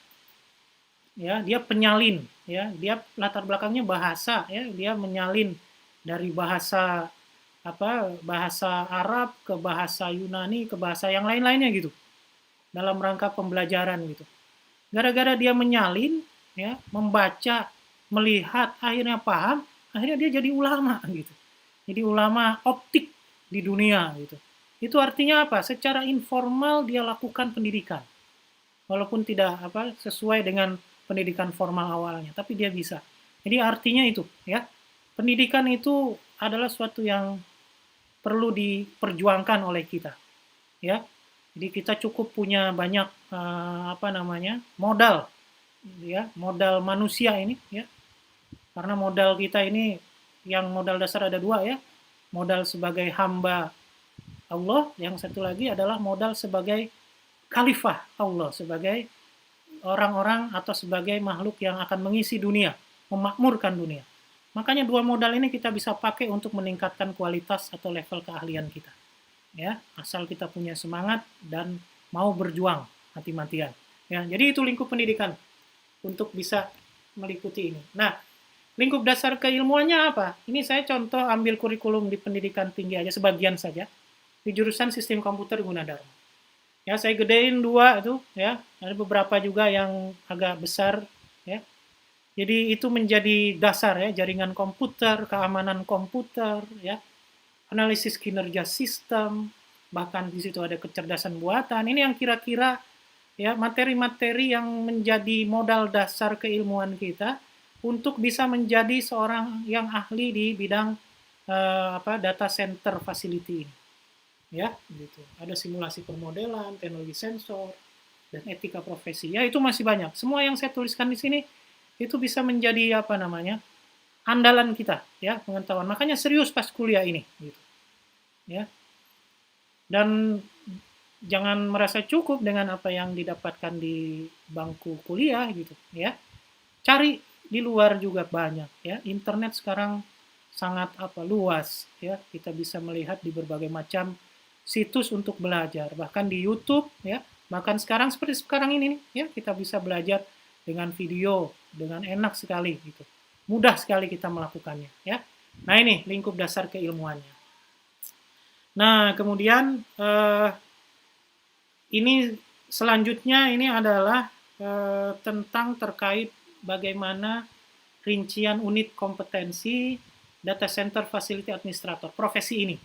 ya, dia penyalin, ya, dia latar belakangnya bahasa, ya, dia menyalin dari bahasa apa, bahasa Arab ke bahasa Yunani ke bahasa yang lain-lainnya gitu, dalam rangka pembelajaran gitu. Gara-gara dia menyalin, ya, membaca, melihat, akhirnya paham, akhirnya dia jadi ulama gitu. Jadi ulama optik di dunia gitu. Itu artinya apa? Secara informal dia lakukan pendidikan. Walaupun tidak apa sesuai dengan pendidikan formal awalnya, tapi dia bisa. Jadi artinya itu, ya. Pendidikan itu adalah suatu yang perlu diperjuangkan oleh kita, ya. Jadi kita cukup punya banyak apa namanya, modal, ya, modal manusia ini, ya. Karena modal kita ini yang modal dasar ada dua, ya. Modal sebagai hamba Allah, yang satu lagi adalah modal sebagai khalifah Allah, sebagai orang-orang atau sebagai makhluk yang akan mengisi dunia, memakmurkan dunia. Makanya dua modal ini kita bisa pakai untuk meningkatkan kualitas atau level keahlian kita. Ya, asal kita punya semangat dan mau berjuang mati-matian. Ya, jadi itu lingkup pendidikan untuk bisa meliputi ini. Nah, lingkup dasar keilmuannya apa? Ini saya contoh ambil kurikulum di pendidikan tinggi aja, sebagian saja. Di jurusan sistem komputer Gunadarma. Ya, saya gedein dua itu, ya. Ada beberapa juga yang agak besar, ya. Jadi itu menjadi dasar, ya, jaringan komputer, keamanan komputer, ya, analisis kinerja sistem, bahkan di situ ada kecerdasan buatan. Ini yang kira-kira, ya, materi-materi yang menjadi modal dasar keilmuan kita untuk bisa menjadi seorang yang ahli di bidang data center facility ini. Ya, gitu. Ada simulasi permodelan, teknologi sensor, dan etika profesi. Ya, itu masih banyak. Semua yang saya tuliskan di sini itu bisa menjadi apa namanya, andalan kita, ya, pengetahuan. Makanya serius pas kuliah ini, gitu, ya. Dan jangan merasa cukup dengan apa yang didapatkan di bangku kuliah, gitu, ya. Cari di luar juga banyak, ya. Internet sekarang sangat luas, ya. Kita bisa melihat di berbagai macam situs untuk belajar, bahkan di YouTube, ya. Bahkan sekarang seperti sekarang ini nih, ya, kita bisa belajar dengan video dengan enak sekali gitu. mudah sekali kita melakukannya, ya. Nah, ini lingkup dasar keilmuannya. Nah, kemudian ini selanjutnya ini adalah tentang terkait bagaimana rincian unit kompetensi data center facility administrator, profesi ini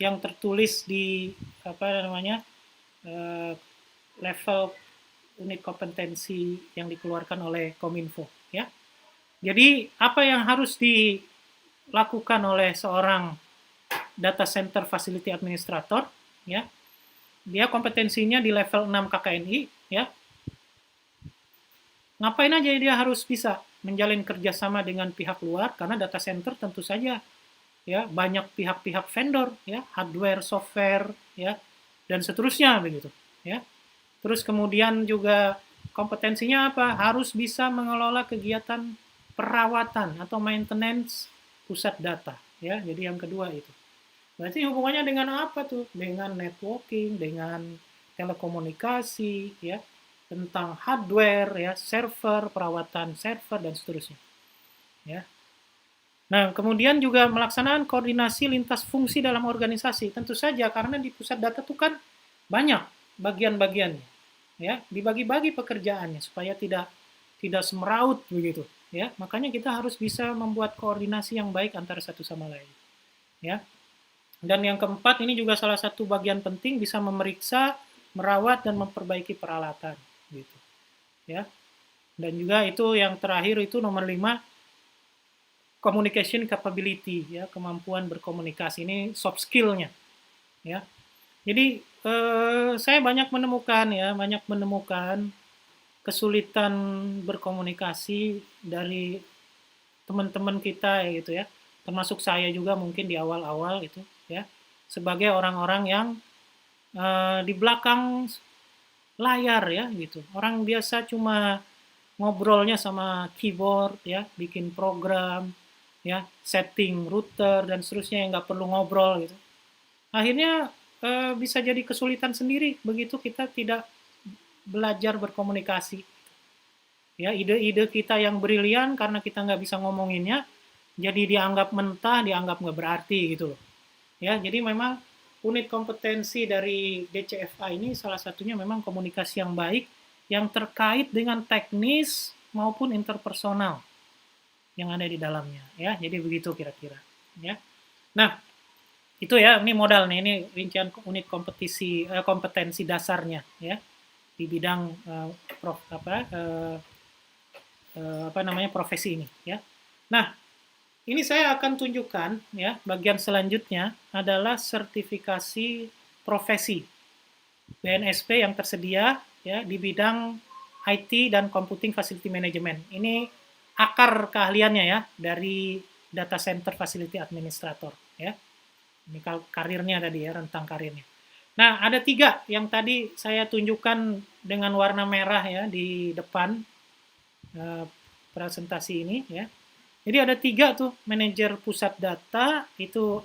yang tertulis di level unit kompetensi yang dikeluarkan oleh Kominfo, ya. Jadi apa yang harus dilakukan oleh seorang data center facility administrator, ya? Dia kompetensinya di level 6 KKNI, ya. Ngapain aja dia harus bisa menjalin kerjasama dengan pihak luar, karena data center tentu saja, ya, banyak pihak-pihak vendor, ya, hardware, software, ya, dan seterusnya begitu, ya. Terus kemudian juga kompetensinya apa? Harus bisa mengelola kegiatan perawatan atau maintenance pusat data, ya. Jadi yang kedua itu. Berarti hubungannya dengan apa tuh? Dengan networking, dengan telekomunikasi, ya, tentang hardware, ya, server, perawatan server dan seterusnya, ya. Nah, kemudian juga melaksanakan koordinasi lintas fungsi dalam organisasi. Tentu saja karena di pusat data itu kan banyak bagian-bagiannya, ya, dibagi-bagi pekerjaannya supaya tidak semeraut begitu, ya. Makanya kita harus bisa membuat koordinasi yang baik antara satu sama lain, ya. Dan yang keempat ini juga salah satu bagian penting, bisa memeriksa, merawat dan memperbaiki peralatan gitu, ya. Dan juga itu yang terakhir itu nomor 5, communication capability, ya, kemampuan berkomunikasi, ini soft skill-nya, ya. Jadi saya banyak menemukan kesulitan berkomunikasi dari teman-teman kita, ya, gitu ya, termasuk saya juga mungkin di awal-awal itu, ya, sebagai orang-orang yang di belakang layar, ya, gitu. Orang biasa cuma ngobrolnya sama keyboard, ya, bikin program, ya, setting router dan seterusnya yang nggak perlu ngobrol gitu. Akhirnya bisa jadi kesulitan sendiri begitu kita tidak belajar berkomunikasi. Ya, ide-ide kita yang brilian karena kita nggak bisa ngomonginnya, jadi dianggap mentah, dianggap nggak berarti gitu loh. Ya, jadi memang unit kompetensi dari DCFA ini salah satunya memang komunikasi yang baik yang terkait dengan teknis maupun interpersonal yang ada di dalamnya, ya. Jadi begitu kira-kira, ya. Nah, itu ya, ini modal nih, ini rincian unit kompetensi dasarnya, ya, di bidang profesi ini, ya. Nah, ini saya akan tunjukkan, ya, bagian selanjutnya adalah sertifikasi profesi BNSP yang tersedia, ya, di bidang IT dan Computing Facility Management. Ini akar keahliannya, ya, dari Data Center Facility Administrator, ya. Ini karirnya tadi, ya, rentang karirnya. Nah, ada 3 yang tadi saya tunjukkan dengan warna merah, ya, di depan presentasi ini, ya. Jadi ada 3 tuh, manajer pusat data itu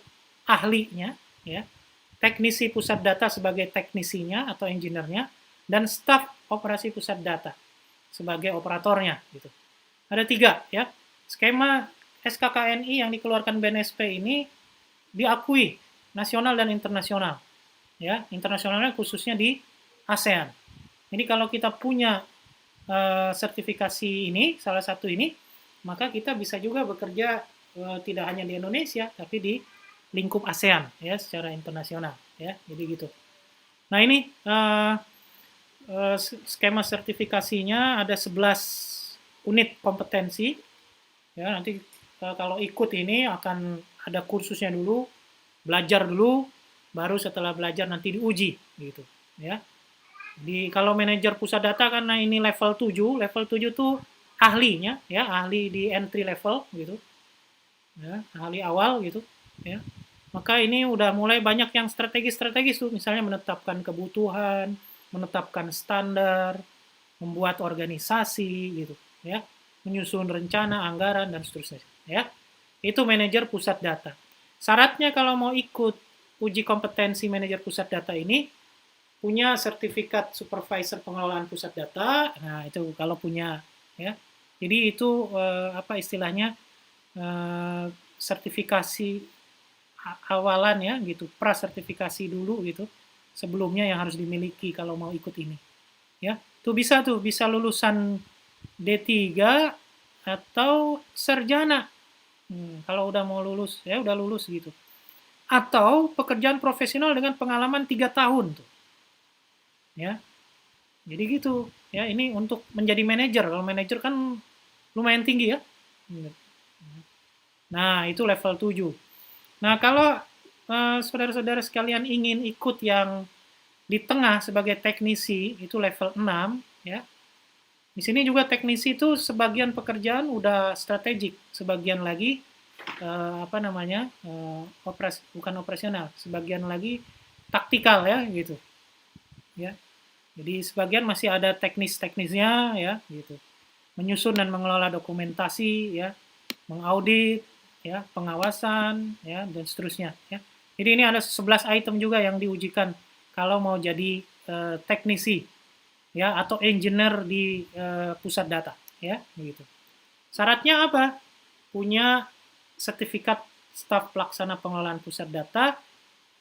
ahlinya, ya, teknisi pusat data sebagai teknisinya atau engineer-nya, dan staf operasi pusat data sebagai operatornya, gitu. Ada 3, ya. Skema SKKNI yang dikeluarkan BNSP ini diakui nasional dan internasional, ya. Internasionalnya khususnya di ASEAN. Jadi kalau kita punya sertifikasi ini, salah satu ini, maka kita bisa juga bekerja tidak hanya di Indonesia, tapi di lingkup ASEAN, ya, secara internasional, ya. Jadi gitu. Nah, ini skema sertifikasinya ada 11 unit kompetensi, ya. Nanti kalau ikut ini akan ada kursusnya dulu, belajar dulu, baru setelah belajar nanti diuji, gitu, ya. Kalau manajer pusat data karena ini level 7 tuh ahlinya, ya, ahli di entry level gitu, ya, ahli awal gitu, ya. Maka ini udah mulai banyak yang strategis tuh, misalnya menetapkan kebutuhan, menetapkan standar, membuat organisasi gitu, ya, menyusun rencana, anggaran dan seterusnya, ya. Itu manajer pusat data. Syaratnya kalau mau ikut uji kompetensi manajer pusat data ini punya sertifikat supervisor pengelolaan pusat data. Nah, itu kalau punya, ya. Jadi itu istilahnya sertifikasi awalan ya gitu, prasertifikasi dulu gitu sebelumnya yang harus dimiliki kalau mau ikut ini ya. Tuh bisa lulusan D3 atau sarjana. Kalau udah mau lulus ya udah lulus gitu. Atau pekerjaan profesional dengan pengalaman 3 tahun tuh. Ya. Jadi gitu ya, ini untuk menjadi manajer. Kalau manajer kan lumayan tinggi ya. Nah, itu level 7. Nah, kalau saudara-saudara sekalian ingin ikut yang di tengah sebagai teknisi, itu level 6, ya. Di sini juga teknisi itu sebagian pekerjaan udah strategik, sebagian lagi bukan operasional, sebagian lagi taktikal ya gitu. Ya. Jadi sebagian masih ada teknis-teknisnya ya gitu. Menyusun dan mengelola dokumentasi ya, mengaudit ya, pengawasan ya dan seterusnya ya. Jadi ini ada 11 item juga yang diujikan kalau mau jadi teknisi ya atau engineer di pusat data ya begitu. Syaratnya apa? Punya sertifikat staf pelaksana pengelolaan pusat data,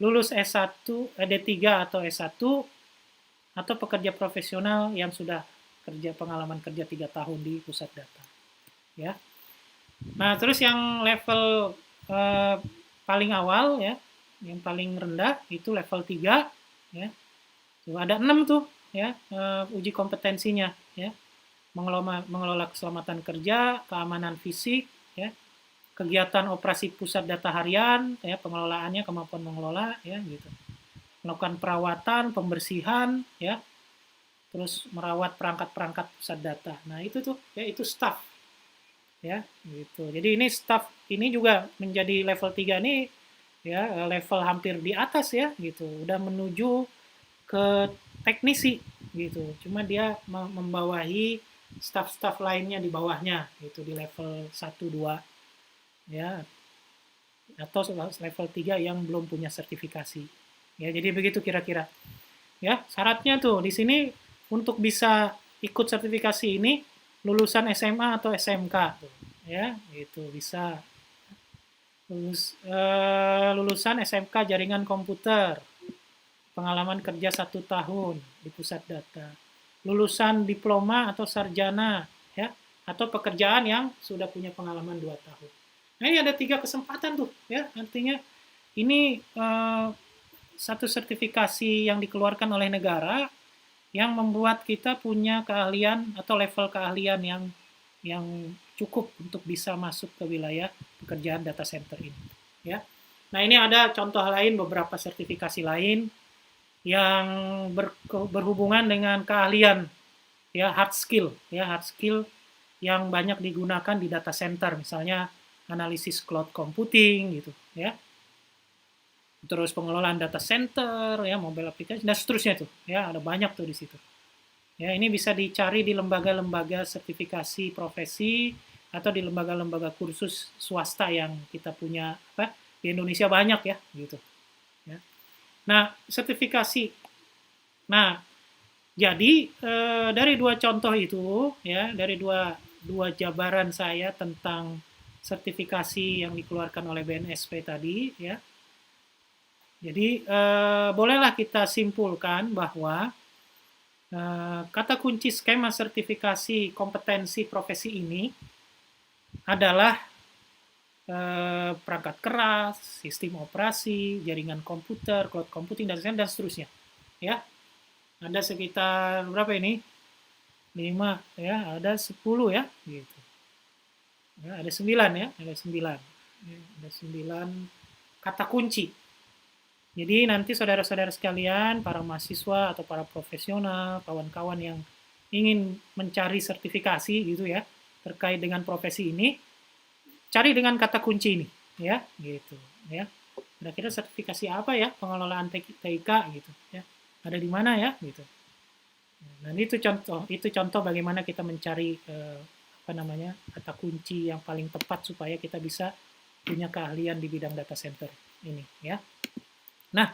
lulus S1, D3 atau S1 atau pekerja profesional yang sudah pengalaman kerja 3 tahun di pusat data. Ya. Nah, terus yang level paling awal ya, yang paling rendah itu level 3 ya. Tuh, ada 6 tuh ya, uji kompetensinya ya. Mengelola keselamatan kerja, keamanan fisik ya. Kegiatan operasi pusat data harian ya, pengelolaannya, kemampuan mengelola ya gitu. Melakukan perawatan, pembersihan ya. Terus merawat perangkat-perangkat pusat data. Nah, itu tuh ya itu staff. Ya, gitu. Jadi ini staff ini juga menjadi level 3 nih ya, level hampir di atas ya gitu. Udah menuju ke teknisi gitu. Cuma dia membawahi staff-staff lainnya di bawahnya gitu di level 1 2 ya. Atau level 3 yang belum punya sertifikasi. Ya, jadi begitu kira-kira. Ya, syaratnya tuh di sini untuk bisa ikut sertifikasi ini lulusan SMA atau SMK tuh, ya, itu bisa lulusan SMK jaringan komputer, pengalaman kerja 1 tahun di pusat data, lulusan diploma atau sarjana, ya, atau pekerjaan yang sudah punya pengalaman 2 tahun. Nah, ini ada 3 kesempatan tuh, ya, artinya ini satu sertifikasi yang dikeluarkan oleh negara yang membuat kita punya keahlian atau level keahlian yang cukup untuk bisa masuk ke wilayah pekerjaan data center ini. Ya. Nah, ini ada contoh lain, beberapa sertifikasi lain yang berhubungan dengan keahlian, ya, hard skill yang banyak digunakan di data center, misalnya analisis cloud computing gitu, ya. Terus pengelolaan data center, ya, mobile application, dan seterusnya tuh, ya, ada banyak tuh di situ. Ya, ini bisa dicari di lembaga-lembaga sertifikasi profesi atau di lembaga-lembaga kursus swasta yang kita punya di Indonesia banyak ya, gitu. Ya. Nah, sertifikasi. Nah, jadi dari 2 contoh itu, ya, dari dua jabaran saya tentang sertifikasi yang dikeluarkan oleh BNSP tadi, ya. Jadi, bolehlah kita simpulkan bahwa kata kunci skema sertifikasi kompetensi profesi ini adalah perangkat keras, sistem operasi, jaringan komputer, cloud computing, dan seterusnya. Ya, ada sekitar berapa ini? 5, ya, ada 10 ya, gitu. Ya, ada 9 ya, ada 9. Ya, ada 9 kata kunci. Jadi nanti saudara-saudara sekalian, para mahasiswa atau para profesional, kawan-kawan yang ingin mencari sertifikasi gitu ya, terkait dengan profesi ini, cari dengan kata kunci ini, ya, gitu, ya. Kira-kira sertifikasi apa ya pengelolaan TIK gitu, ya. Ada di mana ya, gitu. Nah, itu contoh bagaimana kita mencari kata kunci yang paling tepat supaya kita bisa punya keahlian di bidang data center ini, ya. Nah,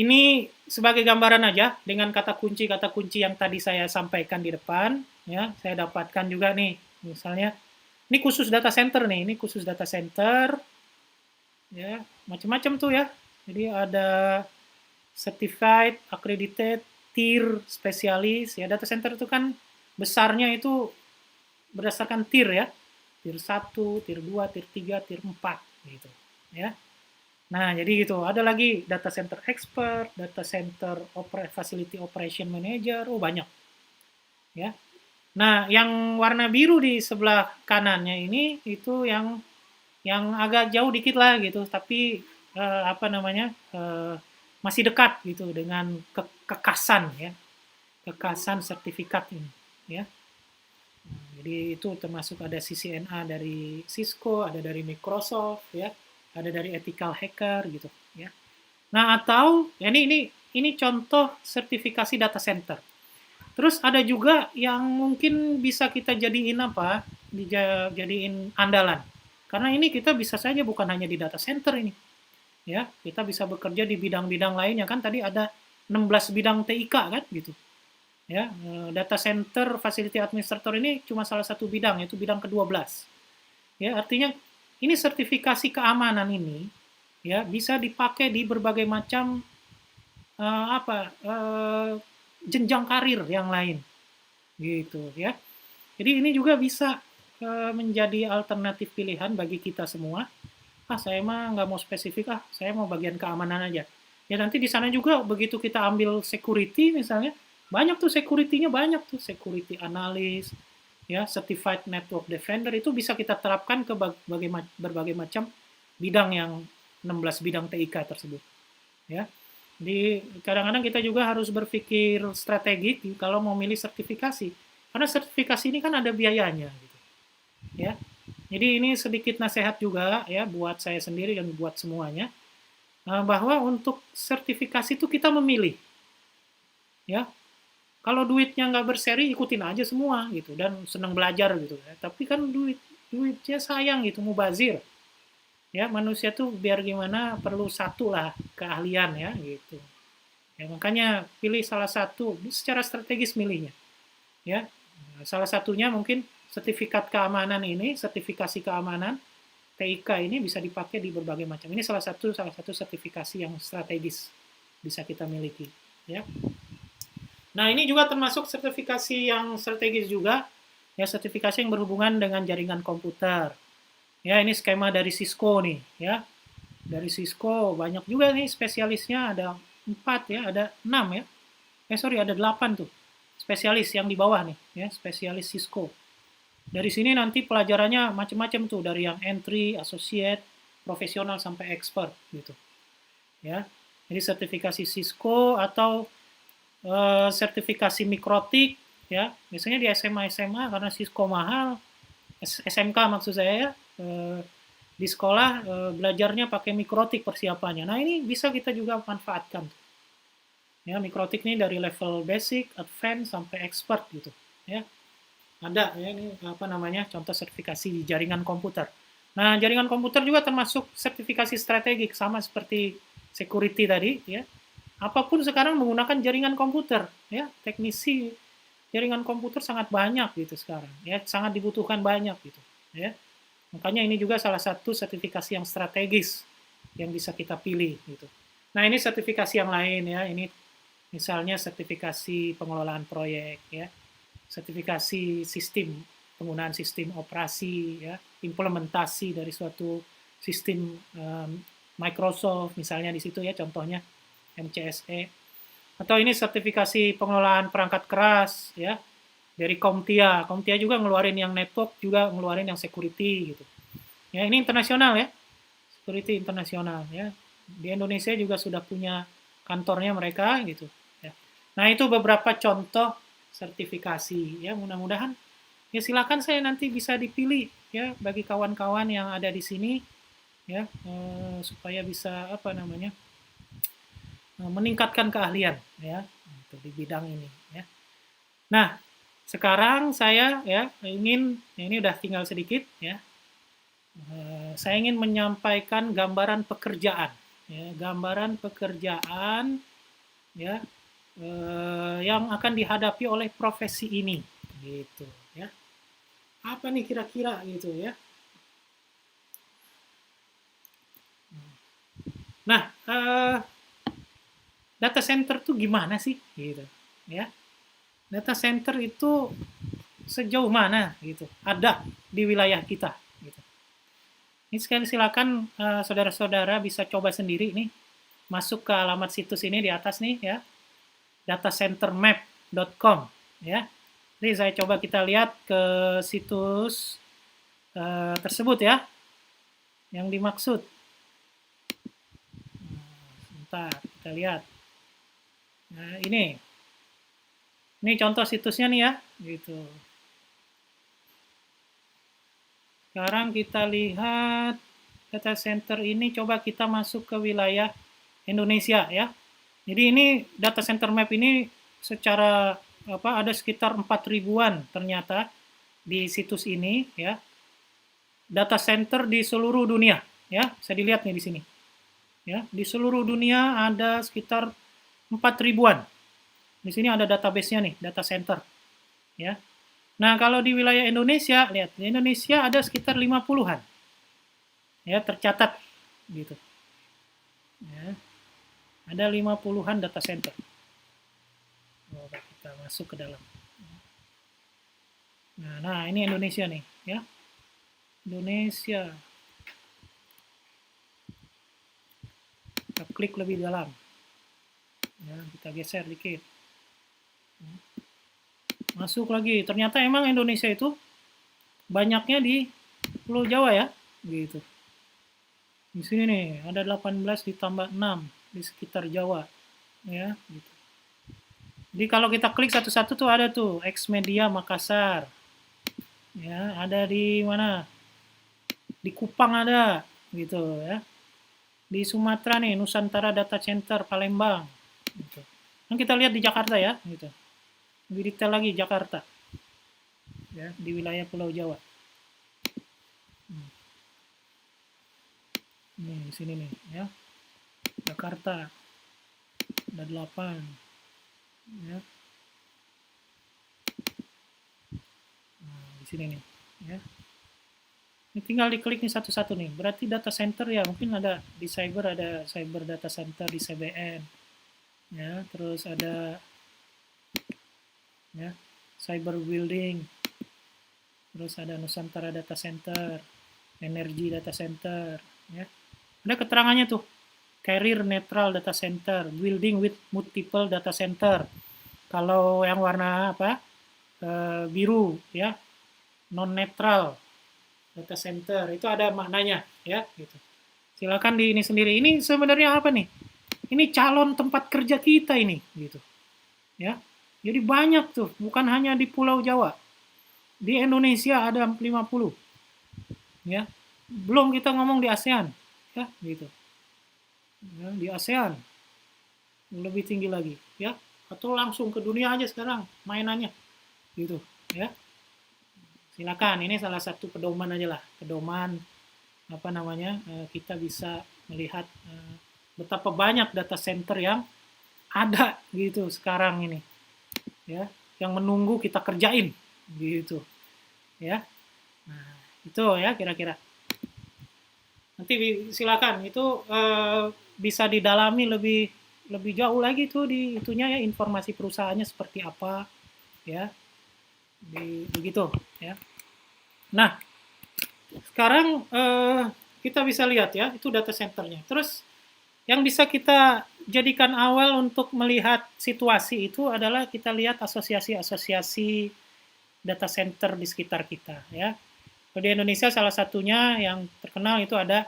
ini sebagai gambaran aja dengan kata kunci yang tadi saya sampaikan di depan, ya. Saya dapatkan juga nih, misalnya Ini khusus data center nih, ini khusus data center, ya macam-macam tuh ya. Jadi ada certified, accredited, tier, spesialis, ya data center itu kan besarnya itu berdasarkan tier ya, tier 1, tier 2, tier 3, tier 4 gitu ya. Nah, jadi gitu. Ada lagi data center expert, data center facility operation manager, oh banyak ya. Nah, yang warna biru di sebelah kanannya ini itu yang agak jauh dikit lah gitu, tapi apa namanya masih dekat gitu dengan kekasan ya, kekasan sertifikat ini ya. Nah, jadi itu termasuk ada CCNA dari Cisco, ada dari Microsoft ya, ada dari ethical hacker gitu ya. Nah, atau ya ini contoh sertifikasi data center. Terus ada juga yang mungkin bisa kita jadiin apa? Dijadiin andalan. Karena ini kita bisa saja bukan hanya di data center ini. Ya, kita bisa bekerja di bidang-bidang lainnya kan tadi ada 16 bidang TIK kan gitu. Ya, data center facility administrator ini cuma salah satu bidang, yaitu bidang ke-12. Ya, artinya ini sertifikasi keamanan ini ya bisa dipakai di berbagai macam jenjang karir yang lain gitu ya. Jadi ini juga bisa menjadi alternatif pilihan bagi kita semua. Saya mah nggak mau spesifik, saya mau bagian keamanan aja. Ya nanti di sana juga begitu kita ambil security misalnya, banyak tuh security-nya, banyak tuh security analyst, ya certified network defender itu bisa kita terapkan ke berbagai macam bidang yang 16 bidang TIK tersebut. Ya. Jadi kadang-kadang kita juga harus berpikir strategik kalau mau milih sertifikasi. Karena sertifikasi ini kan ada biayanya gitu. Ya. Jadi ini sedikit nasihat juga ya buat saya sendiri dan buat semuanya bahwa untuk sertifikasi itu kita memilih. Ya. Kalau duitnya nggak berseri ikutin aja semua gitu dan senang belajar gitu ya. Tapi kan duitnya sayang gitu, mubazir. Ya, manusia tuh biar gimana perlu satu lah keahlian ya gitu. Ya, makanya pilih salah satu secara strategis milihnya. Ya. Salah satunya mungkin sertifikat keamanan ini, sertifikasi keamanan TIK ini bisa dipakai di berbagai macam. Ini salah satu sertifikasi yang strategis bisa kita miliki, ya. Nah, ini juga termasuk sertifikasi yang strategis juga, ya sertifikasi yang berhubungan dengan jaringan komputer. Ya, ini skema dari Cisco nih, ya. Dari Cisco banyak juga nih spesialisnya, ada 4 ya, ada 6 ya. Ada 8 tuh. Spesialis yang di bawah nih, ya, spesialis Cisco. Dari sini nanti pelajarannya macam-macam tuh, dari yang entry, associate, profesional sampai expert gitu. Ya. Jadi sertifikasi Cisco atau sertifikasi mikrotik ya, biasanya di SMA karena Cisco mahal, SMK maksud saya ya, di sekolah belajarnya pakai mikrotik persiapannya. Nah, ini bisa kita juga manfaatkan. Ya, mikrotik ini dari level basic, advance sampai expert gitu, ya. Ada ya ini apa namanya? Contoh sertifikasi di jaringan komputer. Nah, jaringan komputer juga termasuk sertifikasi strategik sama seperti security tadi ya. Apapun sekarang menggunakan jaringan komputer ya, teknisi jaringan komputer sangat banyak gitu sekarang ya, sangat dibutuhkan banyak gitu ya. Makanya ini juga salah satu sertifikasi yang strategis yang bisa kita pilih gitu. Nah, ini sertifikasi yang lain ya, ini misalnya sertifikasi pengelolaan proyek ya, sertifikasi sistem, penggunaan sistem operasi ya, implementasi dari suatu sistem Microsoft misalnya di situ ya contohnya MCSE, atau ini sertifikasi pengelolaan perangkat keras ya dari CompTIA. CompTIA juga ngeluarin yang network, juga ngeluarin yang security gitu. Ya, ini internasional ya. Security internasional ya. Di Indonesia juga sudah punya kantornya mereka gitu ya. Nah, itu beberapa contoh sertifikasi ya, mudah-mudahan ya silakan saya nanti bisa dipilih ya bagi kawan-kawan yang ada di sini ya supaya bisa apa namanya? Meningkatkan keahlian ya untuk di bidang ini ya. Nah, sekarang saya ya ingin ini udah tinggal sedikit ya. Saya ingin menyampaikan gambaran pekerjaan ya, gambaran pekerjaan ya yang akan dihadapi oleh profesi ini gitu ya. Apa nih kira-kira gitu ya. Nah, data center tuh gimana sih gitu ya. Data center itu sejauh mana gitu ada di wilayah kita gitu. Ini sekali silakan saudara-saudara bisa coba sendiri nih masuk ke alamat situs ini di atas nih ya, datacentermap.com ya. Jadi saya coba kita lihat ke situs tersebut ya, yang dimaksud. Sebentar, kita lihat. Nah, ini contoh situsnya nih ya, gitu. Sekarang kita lihat data center ini, coba kita masuk ke wilayah Indonesia ya. Jadi ini data center map ini secara ada sekitar 4.000-an ternyata di situs ini ya. Data center di seluruh dunia ya. Bisa dilihat nih di sini. Ya, di seluruh dunia ada sekitar 4.000-an. Di sini ada database-nya nih, data center. Ya. Nah, kalau di wilayah Indonesia, lihat, di Indonesia ada sekitar 50-an. Ya, tercatat gitu. Ya. Ada 50-an data center. Coba kita masuk ke dalam. Nah, ini Indonesia nih, ya. Indonesia. Kita klik lebih dalam. Ya, kita geser dikit. Masuk lagi. Ternyata emang Indonesia itu banyaknya di Pulau Jawa ya, gitu. Di sini nih ada 18 ditambah 6 di sekitar Jawa, ya, gitu. Jadi kalau kita klik satu-satu tuh ada tuh Xmedia Makassar, ya, ada di mana? Di Kupang ada, gitu ya. Di Sumatera nih Nusantara Data Center Palembang, gitu. Nah, kita lihat di Jakarta ya, gitu. Lebih detail lagi Jakarta, ya, di wilayah Pulau Jawa. Nih di sini nih, ya, Jakarta ada 8, ya. Nah, di sini nih, ya. Ini tinggal diklik nih satu-satu nih. Berarti data center ya mungkin ada di cyber, ada cyber data center di CBN, ya. Terus ada ya cyber building, terus ada Nusantara Data Center, Energi Data Center, ya. Ada keterangannya tuh, Carrier Neutral Data Center, Building with Multiple Data Center. Kalau yang warna apa biru ya, non netral data center, itu ada maknanya ya, gitu. Silakan di ini sendiri. Ini sebenarnya apa nih? Ini calon tempat kerja kita ini, gitu, ya. Jadi banyak tuh, bukan hanya di Pulau Jawa. Di Indonesia ada 50. Ya. Belum kita ngomong di ASEAN, ya, gitu. Ya, di ASEAN lebih tinggi lagi, ya. Atau langsung ke dunia aja sekarang mainannya. Gitu, ya. Silakan, ini salah satu pedoman aja lah, pedoman kita bisa melihat betapa banyak data center yang ada gitu sekarang ini. Ya, yang menunggu kita kerjain gitu ya. Nah, itu ya kira-kira. Nanti silakan itu bisa didalami lebih jauh lagi tuh di itunya ya, informasi perusahaannya seperti apa ya, begitu ya. Nah, sekarang kita bisa lihat ya, itu data centernya. Terus yang bisa kita jadikan awal untuk melihat situasi itu adalah kita lihat asosiasi-asosiasi data center di sekitar kita ya. Di Indonesia salah satunya yang terkenal itu ada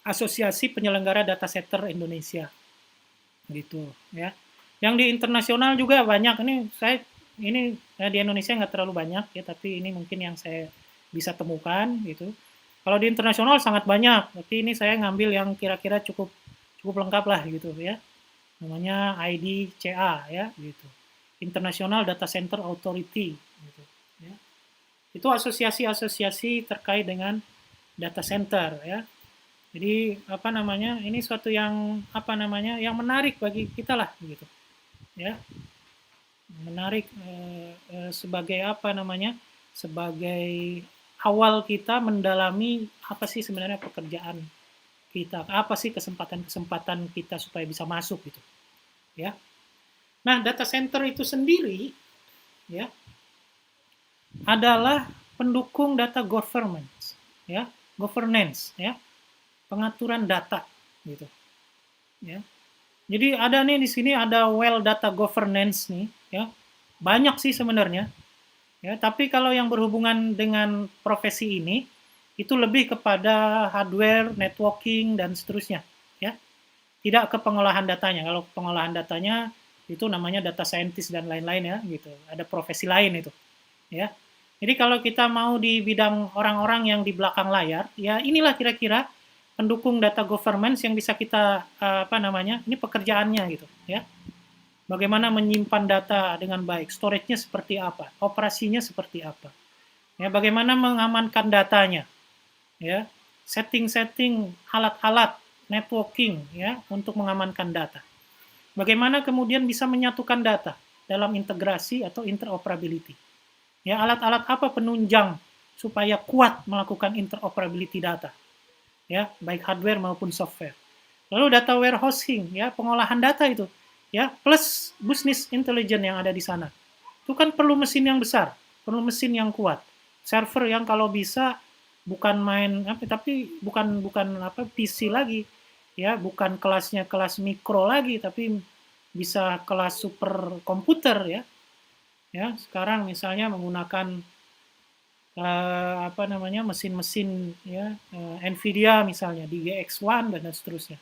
Asosiasi Penyelenggara Data Center Indonesia. Gitu ya. Yang di internasional juga banyak. Ini di Indonesia nggak terlalu banyak ya, tapi ini mungkin yang saya bisa temukan gitu. Kalau di internasional sangat banyak, tapi ini saya ngambil yang kira-kira cukup lengkap lah gitu ya. Namanya IDCA ya gitu. International Data Center Authority gitu ya. Itu asosiasi-asosiasi terkait dengan data center ya. Jadi ini suatu yang yang menarik bagi kita lah gitu. Ya. Menarik sebagai sebagai awal kita mendalami apa sih sebenarnya pekerjaan kita, apa sih kesempatan-kesempatan kita supaya bisa masuk gitu, ya. Nah, data center itu sendiri, ya, adalah pendukung data governance, ya, pengaturan data, gitu, ya. Jadi ada nih di sini ada well data governance nih, ya, banyak sih sebenarnya, ya. Tapi kalau yang berhubungan dengan profesi ini itu lebih kepada hardware, networking dan seterusnya, ya. Tidak ke pengolahan datanya. Kalau pengolahan datanya itu namanya data scientist dan lain-lain ya, gitu. Ada profesi lain itu, ya. Jadi kalau kita mau di bidang orang-orang yang di belakang layar, ya inilah kira-kira pendukung data governance yang bisa kita ini pekerjaannya gitu, ya. Bagaimana menyimpan data dengan baik, storage-nya seperti apa, operasinya seperti apa, ya. Bagaimana mengamankan datanya, ya. Setting-setting alat-alat networking, ya, untuk mengamankan data. Bagaimana kemudian bisa menyatukan data dalam integrasi atau interoperability, ya. Alat-alat apa penunjang supaya kuat melakukan interoperability data, ya, baik hardware maupun software. Lalu data warehousing, ya, pengolahan data itu, ya, plus business intelligence yang ada di sana. Itu kan perlu mesin yang besar, perlu mesin yang kuat, server yang kalau bisa bukan PC lagi, ya, bukan kelasnya kelas mikro lagi, tapi bisa kelas super komputer, ya. Ya, sekarang misalnya menggunakan mesin-mesin, ya, Nvidia misalnya di GX1 dan seterusnya,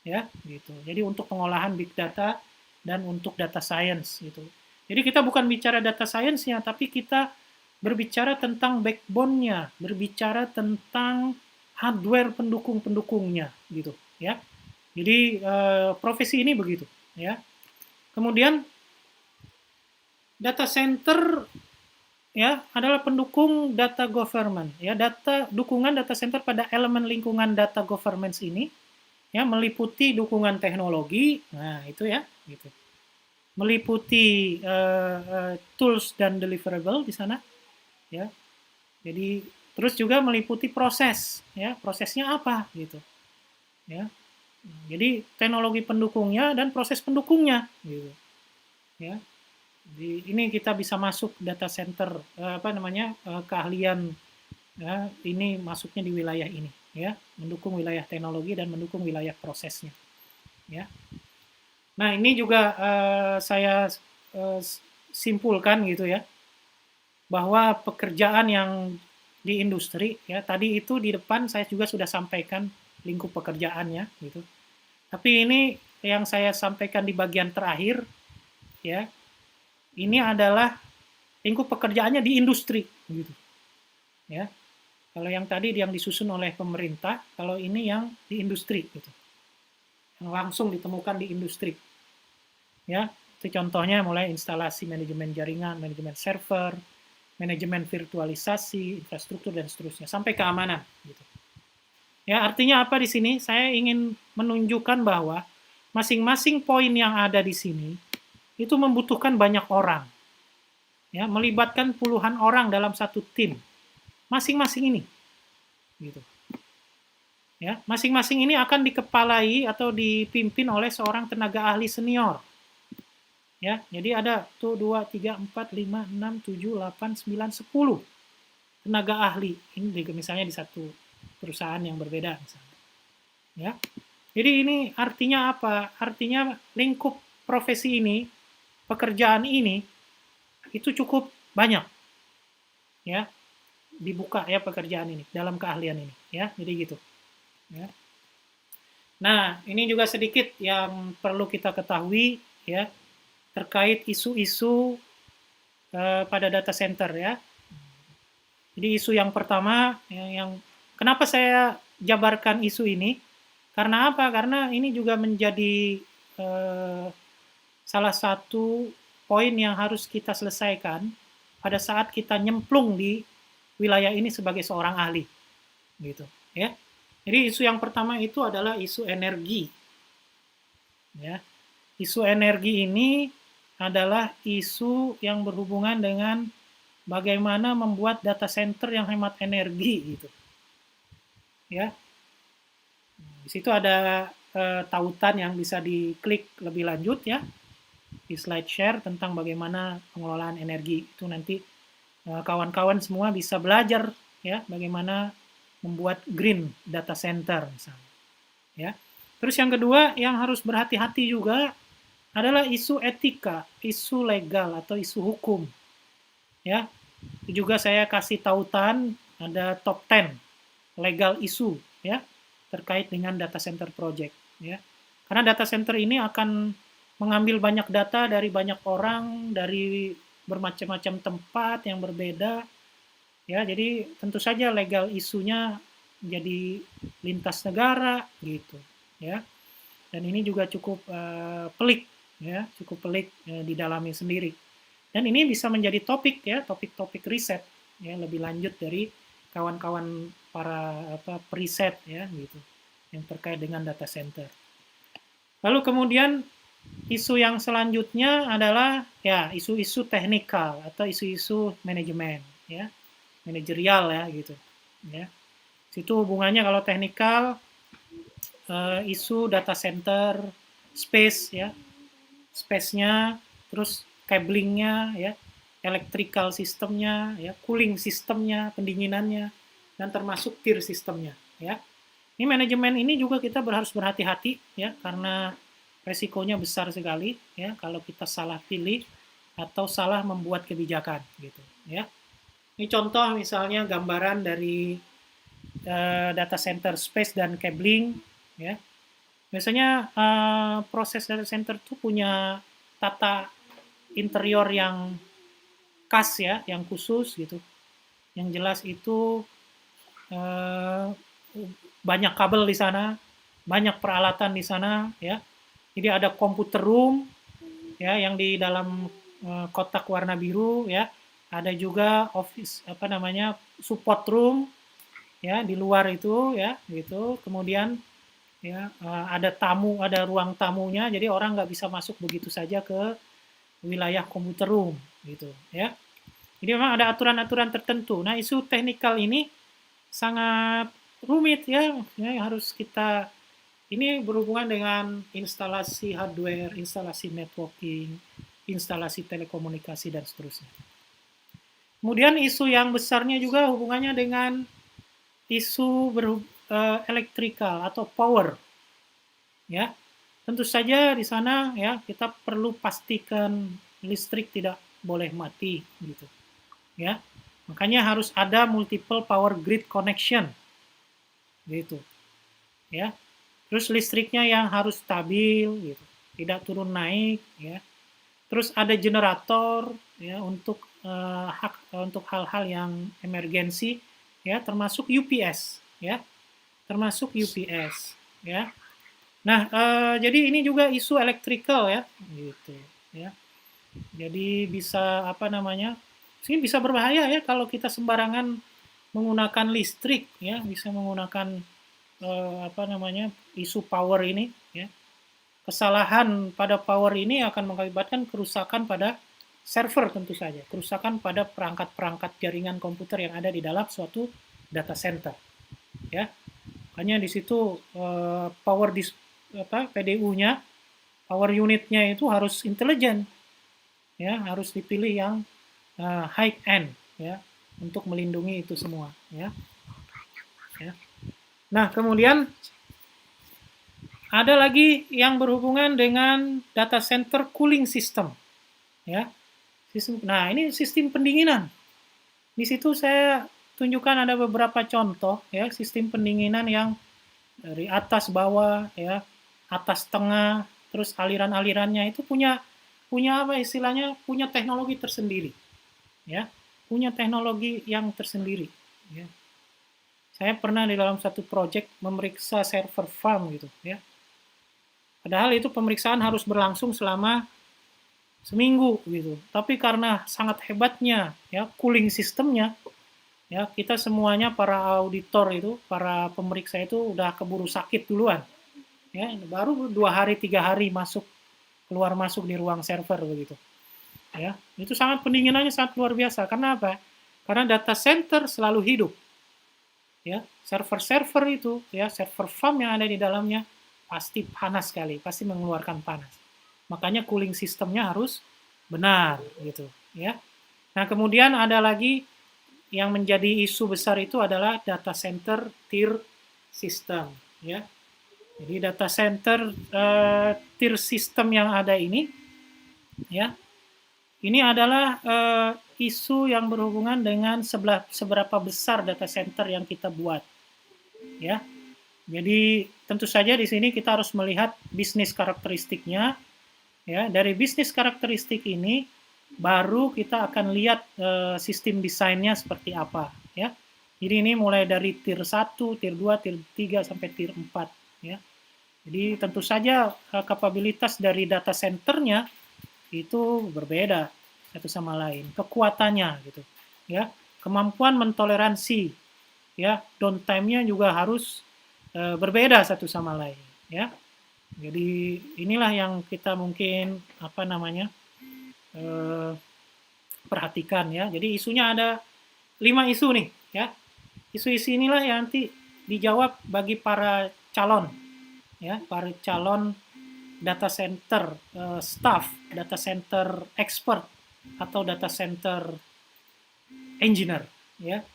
ya, gitu. Jadi untuk pengolahan big data dan untuk data science gitu. Jadi kita bukan bicara data science-nya, tapi kita berbicara tentang backbone-nya, berbicara tentang hardware pendukung-pendukungnya gitu, ya. Jadi profesi ini begitu, ya. Kemudian data center, ya, adalah pendukung data government, ya. Dukungan data center pada elemen lingkungan data governance ini, ya, meliputi dukungan teknologi, nah itu ya, gitu. Meliputi tools dan deliverable di sana, ya. Jadi terus juga meliputi proses, ya, prosesnya apa gitu, ya. Jadi teknologi pendukungnya dan proses pendukungnya, gitu, ya. Di ini kita bisa masuk data center keahlian, ya, ini masuknya di wilayah ini, ya, mendukung wilayah teknologi dan mendukung wilayah prosesnya, ya. Nah, ini juga saya simpulkan gitu ya, bahwa pekerjaan yang di industri, ya, tadi itu di depan saya juga sudah sampaikan lingkup pekerjaannya gitu. Tapi ini yang saya sampaikan di bagian terakhir, ya, ini adalah lingkup pekerjaannya di industri, gitu, ya. Kalau yang tadi yang disusun oleh pemerintah, kalau ini yang di industri, gitu, yang langsung ditemukan di industri, ya. Itu contohnya mulai instalasi manajemen jaringan, manajemen server, manajemen virtualisasi, infrastruktur dan seterusnya, sampai keamanan, gitu. Ya, artinya apa di sini? Saya ingin menunjukkan bahwa masing-masing poin yang ada di sini itu membutuhkan banyak orang, ya, melibatkan puluhan orang dalam satu tim, masing-masing ini, gitu, ya, masing-masing ini akan dikepalai atau dipimpin oleh seorang tenaga ahli senior, ya. Jadi ada tuh 2, 3, 4, 5, 6, 7, 8, 9, 10 tenaga ahli ini misalnya di satu perusahaan yang berbeda misalnya, ya. Jadi ini artinya apa? Artinya lingkup profesi ini, pekerjaan ini itu cukup banyak, ya, dibuka ya pekerjaan ini dalam keahlian ini, ya. Jadi gitu, ya. Nah, ini juga sedikit yang perlu kita ketahui, ya, terkait isu-isu pada data center, ya. Jadi isu yang pertama, yang kenapa saya jabarkan isu ini? Karena apa? Karena ini juga menjadi salah satu poin yang harus kita selesaikan pada saat kita nyemplung di wilayah ini sebagai seorang ahli, gitu, ya. Jadi isu yang pertama itu adalah isu energi, ya. Isu energi ini adalah isu yang berhubungan dengan bagaimana membuat data center yang hemat energi gitu. Ya. Di situ ada tautan yang bisa diklik lebih lanjut ya di slide share tentang bagaimana pengelolaan energi. Itu nanti kawan-kawan semua bisa belajar ya bagaimana membuat green data center misalnya. Ya. Terus yang kedua yang harus berhati-hati juga adalah isu etika, isu legal atau isu hukum. Ya. Itu juga saya kasih tautan ada top 10 legal isu ya terkait dengan data center project ya. Karena data center ini akan mengambil banyak data dari banyak orang dari bermacam-macam tempat yang berbeda ya. Jadi tentu saja legal isunya jadi lintas negara gitu ya. Dan ini juga cukup pelik ya, cukup pelik di dalamnya sendiri. Dan ini bisa menjadi topik ya, topik-topik riset ya lebih lanjut dari kawan-kawan para periset ya gitu yang terkait dengan data center. Lalu kemudian isu yang selanjutnya adalah ya isu-isu teknikal atau isu-isu manajemen ya, manajerial ya gitu ya. Situ hubungannya kalau teknikal isu data center, space ya, space-nya, terus cablingnya ya, electrical sistemnya ya, cooling sistemnya, pendinginannya, dan termasuk tier sistemnya ya. Ini manajemen ini juga kita harus berhati-hati ya karena resikonya besar sekali ya kalau kita salah pilih atau salah membuat kebijakan gitu ya. Ini contoh misalnya gambaran dari data center space dan cabling ya. Biasanya proses data center itu punya tata interior yang khas ya, yang khusus gitu. Yang jelas itu banyak kabel di sana, banyak peralatan di sana ya. Jadi ada computer room ya yang di dalam kotak warna biru ya. Ada juga office support room ya di luar itu ya gitu. Kemudian ya ada tamu, ada ruang tamunya. Jadi orang nggak bisa masuk begitu saja ke wilayah computer room gitu ya. Jadi memang ada aturan-aturan tertentu. Nah, isu teknikal ini sangat rumit ya harus kita ini berhubungan dengan instalasi hardware, instalasi networking, instalasi telekomunikasi dan seterusnya. Kemudian isu yang besarnya juga hubungannya dengan isu elektrikal atau power. Ya. Tentu saja di sana ya kita perlu pastikan listrik tidak boleh mati gitu. Ya. Makanya harus ada multiple power grid connection. Gitu. Ya. Terus listriknya yang harus stabil gitu, tidak turun naik ya. Terus ada generator ya untuk untuk hal-hal yang emergensi ya, termasuk UPS ya. Termasuk UPS ya. Nah, jadi ini juga isu electrical ya gitu ya. Jadi bisa sini bisa berbahaya ya kalau kita sembarangan menggunakan listrik ya, bisa menggunakan isu power ini ya. Kesalahan pada power ini akan mengakibatkan kerusakan pada server tentu saja, kerusakan pada perangkat-perangkat jaringan komputer yang ada di dalam suatu data center ya. Makanya di situ PDU-nya, power unit-nya itu harus intelijen ya, harus dipilih yang high end ya untuk melindungi itu semua ya. Ya. Nah, kemudian ada lagi yang berhubungan dengan data center cooling system. Ya. Nah, ini sistem pendinginan. Di situ saya tunjukkan ada beberapa contoh ya, sistem pendinginan yang dari atas bawah ya, atas tengah, terus aliran-alirannya itu punya punya teknologi tersendiri. Ya. Punya teknologi yang tersendiri ya. Saya pernah di dalam satu project memeriksa server farm gitu ya. Padahal itu pemeriksaan harus berlangsung selama seminggu gitu. Tapi karena sangat hebatnya ya cooling sistemnya ya, kita semuanya para auditor itu, para pemeriksa itu udah keburu sakit duluan. Ya, baru 2 hari 3 hari keluar masuk di ruang server begitu. ya. Itu sangat pendinginannya sangat luar biasa. Karena apa? Karena data center selalu hidup. Ya, server-server itu, ya, server farm yang ada di dalamnya pasti panas sekali, pasti mengeluarkan panas. Makanya cooling sistemnya harus benar gitu, ya. Nah, kemudian ada lagi yang menjadi isu besar itu adalah data center tier system, ya. Jadi data center tier system yang ada ini, ya, ini adalah isu yang berhubungan dengan seberapa besar data center yang kita buat, ya. Jadi tentu saja di sini kita harus melihat bisnis karakteristiknya, ya. Dari bisnis karakteristik ini baru kita akan lihat sistem desainnya seperti apa, ya. Jadi ini mulai dari tier 1, tier 2, tier 3 sampai tier 4, ya. Jadi tentu saja kapabilitas dari data centernya itu berbeda satu sama lain, kekuatannya gitu, ya, kemampuan mentoleransi, ya, downtime-nya juga harus berbeda satu sama lain, ya. Jadi inilah yang kita mungkin perhatikan, ya. Jadi isunya ada 5 isu nih, ya. Isu-isu inilah yang nanti dijawab bagi para calon, ya, para calon data center staff, data center expert atau data center engineer, ya.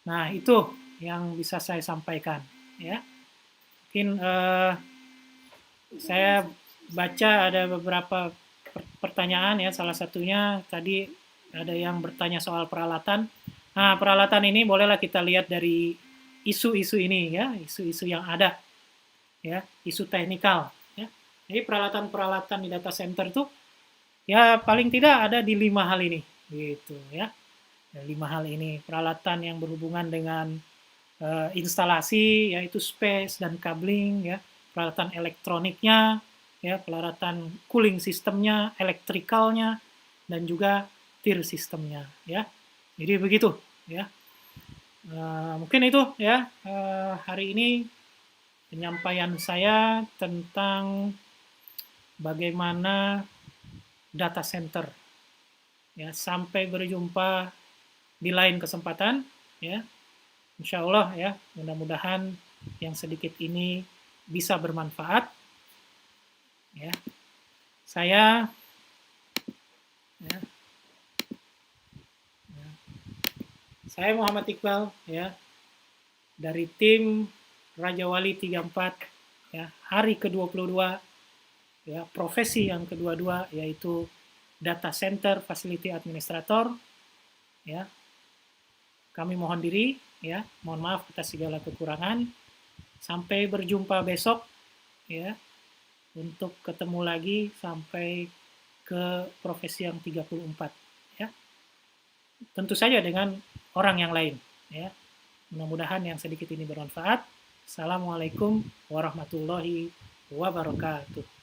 Nah, itu yang bisa saya sampaikan, ya. Mungkin saya baca ada beberapa pertanyaan, ya. Salah satunya tadi ada yang bertanya soal peralatan. Nah, peralatan ini bolehlah kita lihat dari isu-isu ini, ya, isu-isu yang ada, ya, isu teknikal, ya. Jadi peralatan-peralatan di data center itu ya paling tidak ada di 5 hal ini, gitu, ya. 5 hal ini, peralatan yang berhubungan dengan instalasi, yaitu space dan cabling, ya, peralatan elektroniknya, ya, peralatan cooling sistemnya, elektrikalnya, dan juga tier sistemnya, ya. Jadi begitu, ya. Mungkin itu, ya, hari ini penyampaian saya tentang bagaimana data center. Ya, sampai berjumpa di lain kesempatan, ya. Insya Allah, ya, mudah-mudahan yang sedikit ini bisa bermanfaat, ya. Saya, ya, saya Muhammad Iqbal, ya, dari tim Raja Wali 34, ya, hari ke-22, ya, profesi yang kedua-dua yaitu Data Center Facility Administrator, ya. Kami mohon diri, ya, mohon maaf atas segala kekurangan. Sampai berjumpa besok, ya, untuk ketemu lagi sampai ke profesi yang 34, ya. Tentu saja dengan orang yang lain, ya. Mudah-mudahan yang sedikit ini bermanfaat. Assalamualaikum warahmatullahi wabarakatuh.